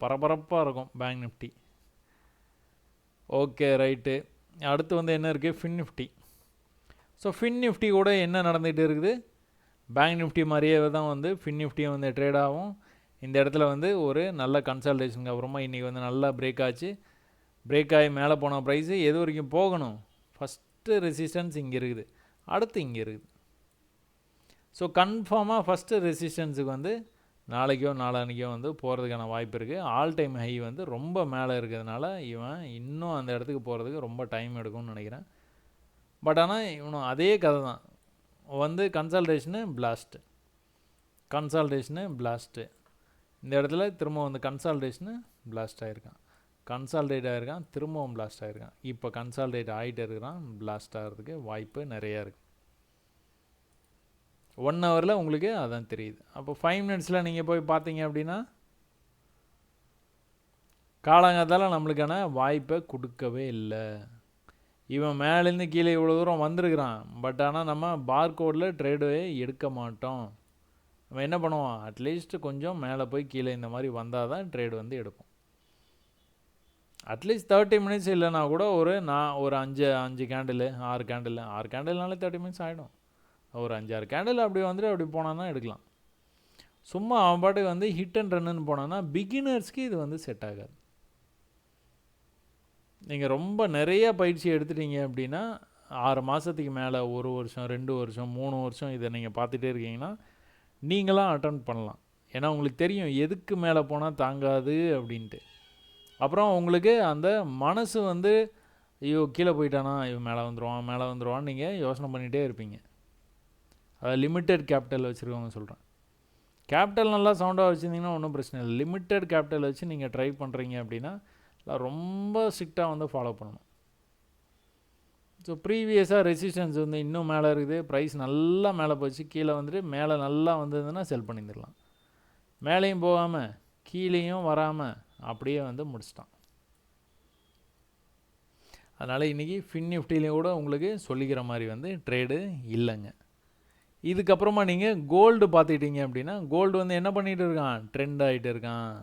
பரபரப்பாக இருக்கும் பேங்க் நிஃப்டி. Okay, right. அடுத்து வந்து என்ன இருக்குது? Fin Nifty. So fin Nifty கூட என்ன நடந்துகிட்டு இருக்குது? பேங்க் நிஃப்டி மாதிரியே தான் வந்து ஃபின் நிஃப்டியும் வந்து ட்ரேட் ஆகும். இந்த இடத்துல வந்து ஒரு நல்ல கன்சல்டேஷனுக்கு அப்புறமா இன்றைக்கி வந்து நல்லா பிரேக் ஆச்சு. பிரேக் ஆகி மேலே போன ப்ரைஸு எது வரைக்கும் போகணும்? ஃபஸ்ட்டு ரெசிஸ்டன்ஸ் இங்கே இருக்குது, அடுத்து இங்கே இருக்குது. ஸோ கன்ஃபார்மாக ஃபஸ்ட்டு ரெசிஸ்டன்ஸுக்கு வந்து நாளைக்கோ நாளானிக்கோ வந்து போகிறதுக்கான வாய்ப்பு இருக்குது. ஆல் டைம் ஹை வந்து ரொம்ப மேலே இருக்கிறதுனால இவன் இன்னும் அந்த இடத்துக்கு போகிறதுக்கு ரொம்ப டைம் எடுக்கும்னு நினைக்கிறேன். பட் ஆனால் இவனும் அதே கதை தான் வந்து கன்சல்டேஷனு பிளாஸ்ட்டு. இந்த இடத்துல திரும்ப வந்து கன்சால்டேஷனு பிளாஸ்ட் ஆகிருக்கான், கன்சால்டேட் ஆகிருக்கான், திரும்பவும் பிளாஸ்ட் ஆகிருக்கான். இப்போ கன்சால்டேட் ஆகிட்டே இருக்கிறான். பிளாஸ்ட் ஆகிறதுக்கு வாய்ப்பு நிறையா இருக்குது. 1 ஹவரில் உங்களுக்கு அதான் தெரியுது. அப்போ 5 மினிட்ஸில் நீங்கள் போய் பார்த்தீங்க அப்படின்னா காலங்காத்தால் நம்மளுக்கான வாய்ப்பை கொடுக்கவே இல்லை. இவன் மேலேருந்து கீழே இவ்வளோ தூரம் வந்திருக்கிறான். பட் ஆனால் நம்ம பார்கோடில் ட்ரேடே எடுக்க மாட்டோம். நம்ம என்ன பண்ணுவோம்? அட்லீஸ்ட் கொஞ்சம் மேலே போய் கீழே இந்த மாதிரி வந்தால் தான் ட்ரேடு வந்து எடுப்போம். அட்லீஸ்ட் 30 மினிட்ஸ் இல்லைனா கூட ஒரு 5 கேண்டில் 6 கேண்டில்னாலே 30 மினிட்ஸ் ஆகிடும். ஒரு 5-6 கேண்டில் அப்படி வந்துட்டு அப்படி போனான்னா எடுக்கலாம். சும்மா அவன் பாட்டுக்கு வந்து ஹிட் அண்ட் ரன்னு போனான்னா பிகினர்ஸ்க்கு இது வந்து செட் ஆகாது. நீங்கள் ரொம்ப நிறைய பயிற்சி எடுத்துட்டீங்க அப்படின்னா 6 மாதத்துக்கு மேலே 1 வருஷம் 2 வருஷம் 3 வருஷம் இதை நீங்கள் பார்த்துட்டே இருக்கீங்கன்னா நீங்களாம் அட்டன் பண்ணலாம். ஏன்னா உங்களுக்கு தெரியும் எதுக்கு மேலே போனால் தாங்காது அப்படின்ட்டு. அப்புறம் உங்களுக்கு அந்த மனசு வந்து ஐயோ கீழே போயிட்டானா இவன் மேலே வந்துடுவான்னு நீங்கள் யோசனை பண்ணிகிட்டே இருப்பீங்க. அதை லிமிட்டெட் கேபிட்டல் வச்சுருக்கவங்க சொல்கிறேன். கேபிட்டல் நல்லா சவுண்டாக வச்சுருந்தீங்கன்னா ஒன்றும் பிரச்சனை இல்லை. லிமிட்டெட் கேபிட்டல் வச்சு நீங்கள் ட்ரை பண்ணுறீங்க அப்படின்னா ரொம்ப ஸ்ட்ரிக்டாக வந்து ஃபாலோ பண்ணணும். ஸோ ப்ரீவியஸாக ரெசிஸ்டன்ஸ் வந்து இன்னும் மேலே இருக்குது, ப்ரைஸ் நல்லா மேலே போச்சு, கீழே வந்துட்டு மேலே நல்லா வந்ததுன்னா செல் பண்ணிடலாம். மேலேயும் போகாமல் கீழேயும் வராமல் அப்படியே வந்து முடிச்சிட்டான். அதனால் இன்றைக்கி ஃபின் நிஃப்டிலையும் கூட உங்களுக்கு சொல்லிக்கிற மாதிரி வந்து ட்ரேடு இல்லைங்க. இதுக்கப்புறமா நீங்கள் கோல்டு பார்த்துக்கிட்டீங்க அப்படின்னா கோல்டு வந்து என்ன பண்ணிகிட்டு இருக்கான்? ட்ரெண்ட் ஆகிட்டு இருக்கான்.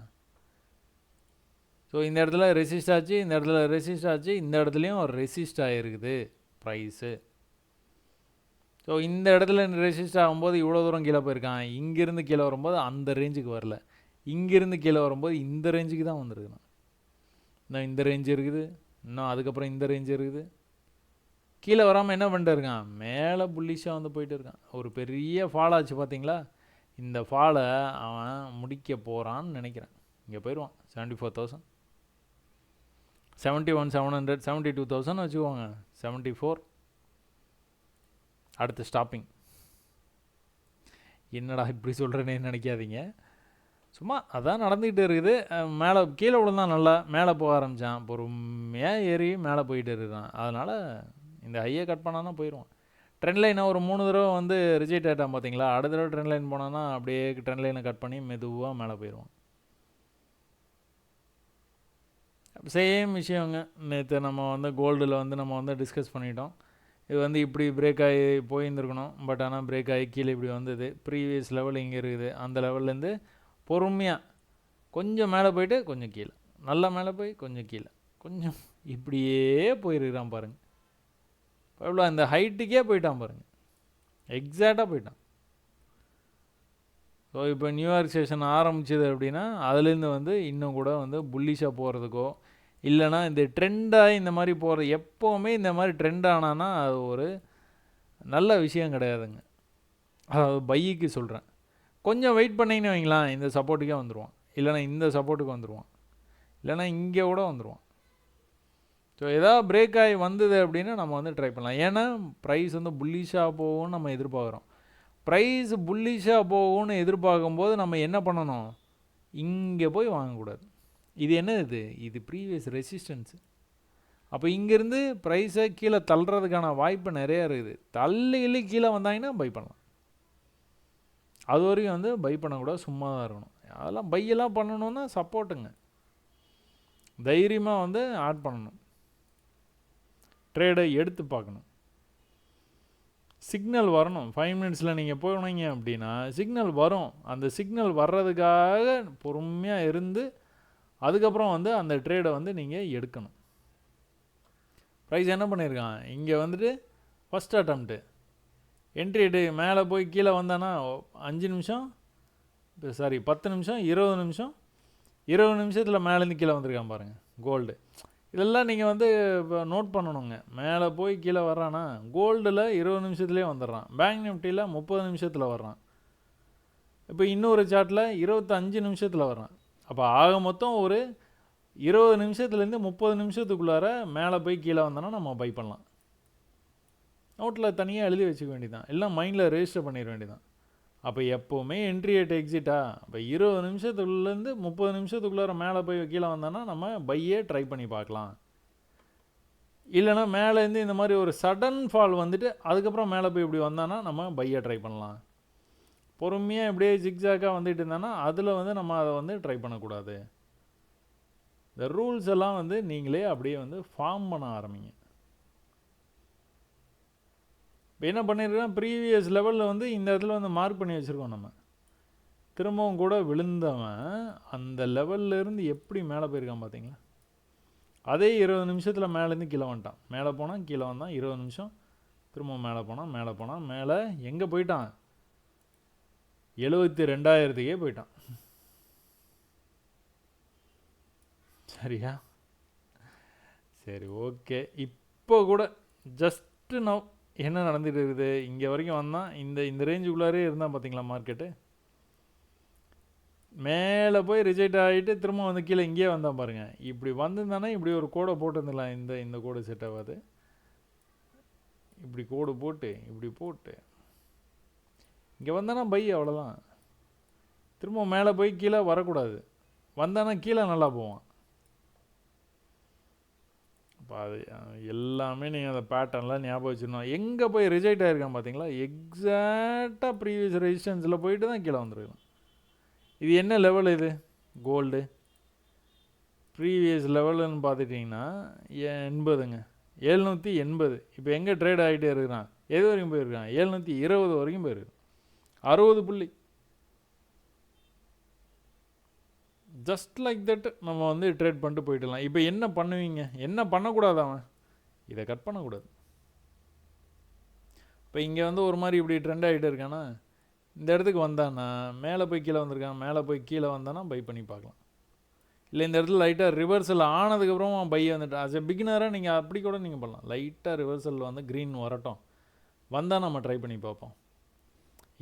ஸோ இந்த இடத்துல ரெசிஸ்ட் ஆச்சு, இந்த இடத்துல ரெசிஸ்ட் ஆச்சு, இந்த இடத்துலையும் ரெசிஸ்ட் ஆகிருக்குது ப்ரைஸு. ஸோ இந்த இடத்துல ரெசிஸ்ட் ஆகும்போது இவ்வளோ தூரம் கீழே போயிருக்கான். இங்கேருந்து கீழே வரும்போது அந்த ரேஞ்சுக்கு வரல, இங்கேருந்து கீழே வரும்போது இந்த ரேஞ்சுக்கு தான் வந்துருக்குண்ணா. இன்னும் இந்த ரேஞ்சு இருக்குது, இன்னும் அதுக்கப்புறம் இந்த ரேஞ்சு இருக்குது. கீழே வராமல் என்ன பண்ணிட்டு இருக்கான்? மேலே புல்லிஷாக வந்து போயிட்டு இருக்கான். ஒரு பெரிய ஃபால் ஆச்சு பார்த்தீங்களா? இந்த ஃபாலை அவன் முடிக்க போகிறான்னு நினைக்கிறேன். இங்கே போயிடுவான் 74,000, 71,700, 72,000 வச்சுக்கோங்க, 74. அடுத்து ஸ்டாப்பிங். என்னடா இப்படி சொல்கிறேன்னு நினைக்காதீங்க, சும்மா அதான் நடந்துக்கிட்டு இருக்குது. மேலே கீழே விழுந்தான், நல்லா மேலே போக ஆரம்பித்தான், பொறுமையாக ஏறி மேலே போயிட்டு இருக்கிறான். அதனால் இந்த ஹையை கட் பண்ணான்னா போயிடுவான். ட்ரெண்ட் லைனை ஒரு 3 தடவை வந்து ரிஜெக்ட் ஆகிட்டான் பார்த்தீங்களா? அடுத்த தடவை ட்ரெண்ட் லைன் போனான்னா அப்படியே ட்ரெண்ட் லைனை கட் பண்ணி மெதுவாக மேலே போயிடுவான். சேம் விஷயங்க. நேற்று நம்ம வந்து கோல்டில் வந்து நம்ம வந்து டிஸ்கஸ் பண்ணிட்டோம். இது வந்து இப்படி பிரேக் ஆகி போயிருந்துருக்கணும். பட் ஆனால் பிரேக் ஆகி கீழே இப்படி வந்தது. ப்ரீவியஸ் லெவல் இங்கே இருக்குது. அந்த லெவல்லேருந்து பொறுமையாக கொஞ்சம் மேலே போயிட்டு கொஞ்சம் கீழே, நல்லா மேலே போய் கொஞ்சம் கீழே, கொஞ்சம் இப்படியே போயிருக்கிறான் பாருங்கள். எவ்வளோ அந்த ஹைட்டுக்கே போயிட்டான் பாருங்கள், எக்ஸாக்டாக போயிட்டான். ஸோ இப்போ நியூயார்க் செஷன் ஆரம்பிச்சது அப்படின்னா அதுலேருந்து வந்து இன்னும் கூட வந்து புல்லிஷாக போகிறதுக்கோ இல்லைனா இந்த ட்ரெண்டாக இந்த மாதிரி போகிறது, எப்போவுமே இந்த மாதிரி ட்ரெண்ட் ஆனான்னா அது ஒரு நல்ல விஷயம் கிடையாதுங்க. அதாவது பைக்கு சொல்கிறேன். கொஞ்சம் வெயிட் பண்ணிங்கன்னு வைங்களேன், இந்த சப்போர்ட்டுக்கே வந்துடுவான், இல்லைனா இந்த சப்போர்ட்டுக்கு வந்துடுவான், இல்லைனா இங்கே கூட வந்துடுவான். ஸோ எதாவது பிரேக் ஆகி வந்தது அப்படின்னா நம்ம வந்து ட்ரை பண்ணலாம். ஏன்னா ப்ரைஸ் வந்து புல்லிஷாக போகும்னு நம்ம எதிர்பார்க்குறோம். ப்ரைஸ் புல்லிஷாக போகும்னு எதிர்பார்க்கும்போது நம்ம என்ன பண்ணணும், இங்கே போய் வாங்கக்கூடாது. இது என்னது, இது ப்ரீவியஸ் ரெசிஸ்டன்ஸு. அப்போ இங்கேருந்து ப்ரைஸை கீழே தள்ளுறதுக்கான வாய்ப்பு நிறையா இருக்குது. தள்ளி கீழே வந்தாங்கன்னா பை பண்ணலாம். அது வரைக்கும் வந்து பை பண்ணக்கூடாது, சும்மா தான் இருக்கணும். அதெல்லாம் பையெல்லாம் பண்ணணுன்னா சப்போர்ட்டுங்க, தைரியமாக வந்து ஆட் பண்ணணும், ட்ரேடை எடுத்து பார்க்கணும். சிக்னல் வரணும். 5 மினிட்ஸில் நீங்கள் போனீங்க அப்படின்னா சிக்னல் வரும். அந்த சிக்னல் வர்றதுக்காக பொறுமையாக இருந்து அதுக்கப்புறம் வந்து அந்த ட்ரேடை வந்து நீங்கள் எடுக்கணும். ப்ரைஸ் என்ன பண்ணியிருக்கான், இங்கே வந்துட்டு ஃபஸ்ட் அட்டம்ப்ட்டு என்ட்ரி மேலே போய் கீழே வந்தானா 5 நிமிஷம், சாரி 10 நிமிஷம், 20 நிமிஷம், 20 நிமிஷத்தில் மேலேருந்து கீழே வந்திருக்கான் பாருங்கள் கோல்டு. இதெல்லாம் நீங்கள் வந்து இப்போ நோட் பண்ணணுங்க. மேலே போய் கீழே வர்றானா, கோல்டில் 20 நிமிஷத்துலேயே வந்துடுறான், பேங்க் நிஃப்டியில் 30 நிமிஷத்தில் வர்றான், இப்போ இன்னொரு சார்ட்டில் 25 நிமிஷத்தில் வர்றான். அப்போ ஆக மொத்தம் ஒரு 20 நிமிஷத்துலேருந்து 30 நிமிஷத்துக்குள்ளார மேலே போய் கீழே வந்தோன்னா நம்ம பை பண்ணலாம். நோட்டில் தனியாக எழுதி வச்சுக்க வேண்டியதான், எல்லாம் மைண்டில் ரெஜிஸ்டர் பண்ணிட வேண்டியதான். அப்போ எப்போவுமே என்ட்ரி ரேட் எக்ஸிட்டா, அப்போ 20 நிமிஷத்துக்குள்ளேருந்து 30 நிமிஷத்துக்குள்ளார மேலே போய் கீழே வந்தோன்னா நம்ம பையே ட்ரை பண்ணி பார்க்கலாம். இல்லைனா மேலேருந்து இந்த மாதிரி ஒரு சடன் ஃபால் வந்துட்டு அதுக்கப்புறம் மேலே போய் இப்படி வந்தானா நம்ம பையை ட்ரை பண்ணலாம். பொறுமையாக இப்படியே ஜிக்ஜாக்காக வந்துட்டு இருந்தானா அதில் வந்து நம்ம அதை வந்து ட்ரை பண்ணக்கூடாது. இந்த ரூல்ஸ் எல்லாம் வந்து நீங்களே அப்படியே வந்து ஃபார்ம் பண்ண ஆரம்பிங்க. இப்போ என்ன பண்ணியிருக்கோம், ப்ரீவியஸ் லெவலில் வந்து இந்த இடத்துல வந்து மார்க் பண்ணி வச்சுருக்கோம். நம்ம திரும்பவும் கூட விழுந்தவன் அந்த லெவல்லேருந்து எப்படி மேலே போயிருக்கான் பார்த்தீங்களா. அதே 20 நிமிஷத்தில் மேலேருந்து கீழே வந்துட்டான், மேலே போனால் கீழே வந்தான், 20 நிமிஷம் திரும்ப மேலே போனான், மேலே எங்கே போயிட்டான், 72,000க்கே போயிட்டான். சரியா, சரி ஓகே. இப்போ கூட ஜஸ்ட்டு நவ் என்ன நடந்துகிட்டு இருக்குது, இங்கே வரைக்கும் வந்தான், இந்த ரேஞ்சுக்குள்ளாரே இருந்தால் பார்த்தீங்களா மார்க்கெட்டு, மேலே போய் ரிஜெக்ட் ஆகிட்டு திரும்ப வந்து கீழே இங்கேயே வந்தான் பாருங்கள். இப்படி வந்திருந்தானே இப்படி ஒரு கோடை போட்டுருந்துடலாம், இந்த கோடு செட் ஆகாது, இப்படி கோடு போட்டு இப்படி போட்டு இங்கே வந்தானா பை, அவ்வளோதான். திரும்ப மேலே போய் கீழே வரக்கூடாது, வந்தானா கீழே நல்லா போவான். இப்போ அது எல்லாமே நீங்கள் அந்த பேட்டர்ன்லாம் ஞாபகம் வச்சுருந்தோம். எங்கே போய் ரிஜெக்ட் ஆகிருக்கான் பார்த்தீங்களா, எக்ஸாக்டாக ப்ரீவியஸ் ரெசிஸ்டன்ஸில் போயிட்டு தான் கீழே வந்துருக்கலாம். இது என்ன லெவல், இது கோல்டு ப்ரீவியஸ் லெவலுன்னு பார்த்துட்டிங்கன்னா 80ங்க, 780. இப்போ எங்கே ட்ரேட் ஆகிட்டே இருக்கிறான், எது வரைக்கும் போயிருக்கான், 720 வரைக்கும் போயிருக்கு, 60 புள்ளி. ஜஸ்ட் லைக் தட் நம்ம வந்து ட்ரேட் பண்ணிட்டு போயிடலாம். இப்போ என்ன பண்ணுவீங்க, என்ன பண்ணக்கூடாது, அவன் இதை கட் பண்ணக்கூடாது. இப்போ இங்கே வந்து ஒரு மாதிரி இப்படி ட்ரெண்ட் ஆகிட்டு இருக்கானா, இந்த இடத்துக்கு வந்தானா மேலே போய் கீழே வந்திருக்கான், மேலே போய் கீழே வந்தானா பை பண்ணி பார்க்கலாம். இல்லை இந்த இடத்துல லைட்டாக ரிவர்சல் ஆனதுக்கப்புறம் பை வந்துட்டு ஆஸ் எ பிகினராக நீங்கள் அப்படி கூட நீங்கள் பண்ணலாம். லைட்டாக ரிவர்சல் வந்து க்ரீன் வரட்டும், வந்தால் நம்ம ட்ரை பண்ணி பார்ப்போம்.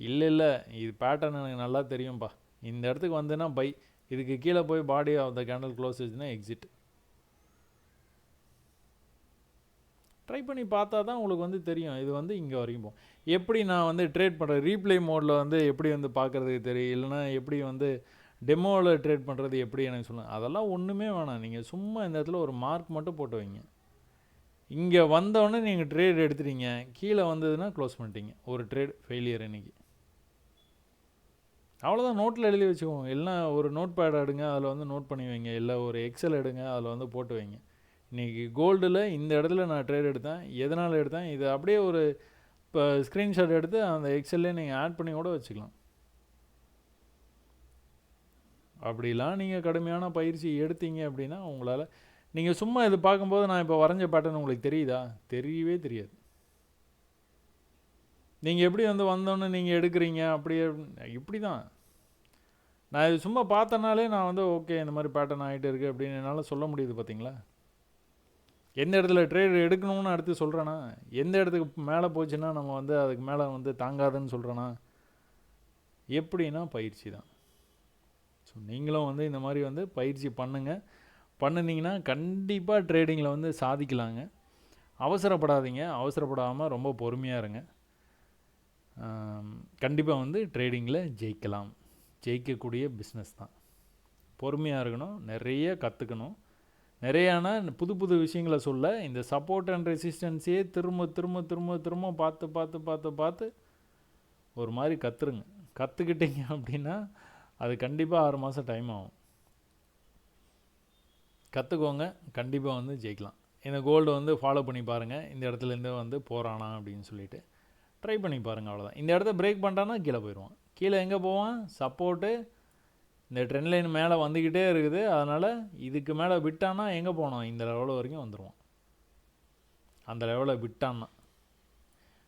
இல்லை இது பேட்டர்ன் எனக்கு நல்லா தெரியும்ப்பா, இந்த இடத்துக்கு வந்துன்னா பை, இதுக்கு கீழே போய் body of the candle close ஆச்சுன்னா எக்ஸிட். ட்ரை பண்ணி பார்த்தா தான் உங்களுக்கு வந்து தெரியும் இது வந்து இங்கே வரைக்கும் போகும். எப்படி நான் வந்து ட்ரேட் பண்ணுறேன், ரீப்ளே மோடில் வந்து எப்படி வந்து பார்க்குறதுக்கு தெரியும், இல்லைனா எப்படி வந்து டெமோவில் ட்ரேட் பண்ணுறது எப்படி எனக்கு சொல்லுங்கள். அதெல்லாம் ஒன்றுமே வேணாம், நீங்கள் சும்மா இந்த இடத்துல ஒரு மார்க் மட்டும் போட்டு வைங்க. இங்கே வந்தோடனே நீங்கள் ட்ரேட் எடுத்துட்டீங்க, கீழே வந்ததுன்னா க்ளோஸ் பண்ணிட்டீங்க, ஒரு ட்ரேட் ஃபெயிலியர் இன்றைக்கி. அவ்வளோதான், நோட்டில் எழுதி வச்சுக்கோங்க. எல்லாம் ஒரு நோட் பேட் எடுங்க, அதில் வந்து நோட் பண்ணி வைங்க, இல்லை ஒரு எக்ஸல் எடுங்க, அதில் வந்து போட்டு வைங்க. இன்றைக்கி கோல்டில் இந்த இடத்துல நான் ட்ரேட் எடுத்தேன், எதனால் எடுத்தேன், இது அப்படியே ஒரு இப்போ ஸ்க்ரீன்ஷாட் எடுத்து அந்த எக்ஸல்லே நீங்கள் ஆட் பண்ணி கூட வச்சுக்கலாம். அப்படிலாம் நீங்கள் கடுமையான பயிற்சி எடுத்தீங்க அப்படின்னா உங்களால், நீங்கள் சும்மா இது பார்க்கும்போது நான் இப்போ வரைஞ்ச பேட்டர்ன் உங்களுக்கு தெரியுதா, தெரியவே தெரியாது. நீங்கள் எப்படி வந்து வந்தோன்னு நீங்கள் எடுக்கிறீங்க, அப்படியே இப்படி தான். நான் இது சும்மா பார்த்தனாலே நான் வந்து ஓகே இந்த மாதிரி பேட்டர்ன் ஆகிட்டு இருக்குது அப்படின்னு என்னால் சொல்ல முடியுது. பார்த்தீங்களா, எந்த இடத்துல ட்ரேட் எடுக்கணும்னு அடுத்து சொல்கிறேன்னா, எந்த இடத்துக்கு மேலே போச்சுன்னா நம்ம வந்து அதுக்கு மேலே வந்து தாங்காதுன்னு சொல்கிறேன்னா, எப்படின்னா பயிற்சி தான். ஸோ நீங்களும் வந்து இந்த மாதிரி வந்து பயிற்சி பண்ணினீங்கன்னா கண்டிப்பாக ட்ரேடிங்கில் வந்து சாதிக்கலாங்க. அவசரப்படாதீங்க, அவசரப்படாமல் ரொம்ப பொறுமையாக இருங்க. கண்டிப்பாக வந்து ட்ரேடிங்கில் ஜெயிக்கலாம். ஜெயிக்கக்கூடிய பிஸ்னஸ் தான். பொறுமையாக இருக்கணும், நிறைய கற்றுக்கணும். நிறையானா புது புது விஷயங்களை சொல்ல இந்த சப்போர்ட் அண்ட் ரெசிஸ்டன்ஸையே திரும்ப திரும்ப திரும்ப திரும்ப பார்த்து பார்த்து பார்த்து பார்த்து ஒரு மாதிரி கற்றுருங்க. கற்றுக்கிட்டீங்க அப்படின்னா அது கண்டிப்பாக 6 மாதம் டைம் ஆகும். கற்றுக்கோங்க, கண்டிப்பாக வந்து ஜெயிக்கலாம். இந்த கோல்டு வந்து ஃபாலோ பண்ணி பாருங்கள். இந்த இடத்துலேருந்து வந்து போகிறானா அப்படின்னு சொல்லிட்டு ட்ரை பண்ணி பாருங்கள். அவ்வளோதான். இந்த இடத்த பிரேக் பண்ணிட்டான்னா கீழே போயிடுவான். கீழே எங்கே போவான்? சப்போர்ட்டு இந்த ட்ரெண்ட் லைன் மேலே வந்துக்கிட்டே இருக்குது. அதனால் இதுக்கு மேலே விட்டான்னா எங்கே போனோம்? இந்த லெவலில் வரைக்கும் வந்துடுவான். அந்த லெவலில் விட்டான்னா,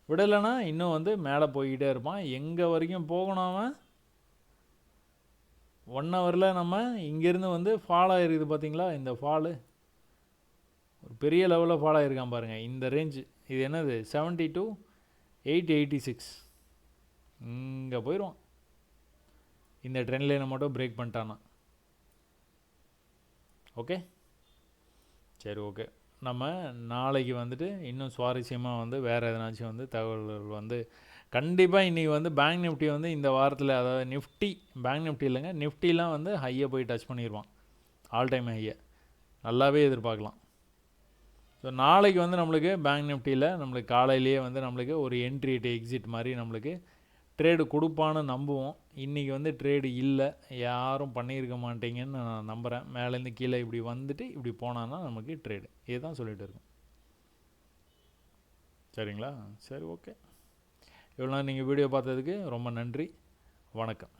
விடலைன்னா இன்னும் வந்து மேலே போய்கிட்டே இருப்பான். எங்கே வரைக்கும் போகணும் அவன்? 1 ஹவரில் நம்ம இங்கேருந்து வந்து ஃபால் ஆகிருக்குது பார்த்தீங்களா? இந்த ஃபாலு ஒரு பெரிய லெவலில் ஃபால் ஆகிருக்கான் பாருங்கள். இந்த ரேஞ்சு இது என்னது 70 to 886 இங்கே போயிடுவான். இந்த ட்ரெண்ட் லைனை மட்டும் பிரேக் பண்ணிட்டான்னா. ஓகே, சரி, ஓகே. நம்ம நாளைக்கு வந்துட்டு இன்னும் சுவாரஸ்யமாக வந்து வேறு எதனாச்சும் வந்து தகவல்கள் வந்து கண்டிப்பாக இன்றைக்கி வந்து பேங்க் நிஃப்டி வந்து இந்த வாரத்தில், அதாவது நிஃப்டி, பேங்க் நிஃப்டி இல்லைங்க, நிஃப்டிலாம் வந்து ஹையை போய் டச் பண்ணிடுவான். ஆல் டைம் ஹையை நல்லாவே எதிர்பார்க்கலாம். ஸோ நாளைக்கு வந்து நம்மளுக்கு பேங்க் நிஃப்டியில் நம்மளுக்கு காலையிலேயே வந்து நம்மளுக்கு ஒரு என்ட்ரி எக்ஸிட் மாதிரி நம்மளுக்கு ட்ரேடு கொடுப்பான்னு நம்புவோம். இன்றைக்கி வந்து ட்ரேடு இல்லை, யாரும் பண்ணியிருக்க மாட்டீங்கன்னு நான் நம்புகிறேன். மேலேருந்து கீழே இப்படி வந்துட்டு இப்படி போனான்னா நமக்கு ட்ரேடு, இதுதான் சொல்லிகிட்டு இருக்கோம். சரிங்களா? சரி, ஓகே. இவ்வளோ நேரம் நீங்கள் வீடியோ பார்த்ததுக்கு ரொம்ப நன்றி. வணக்கம்.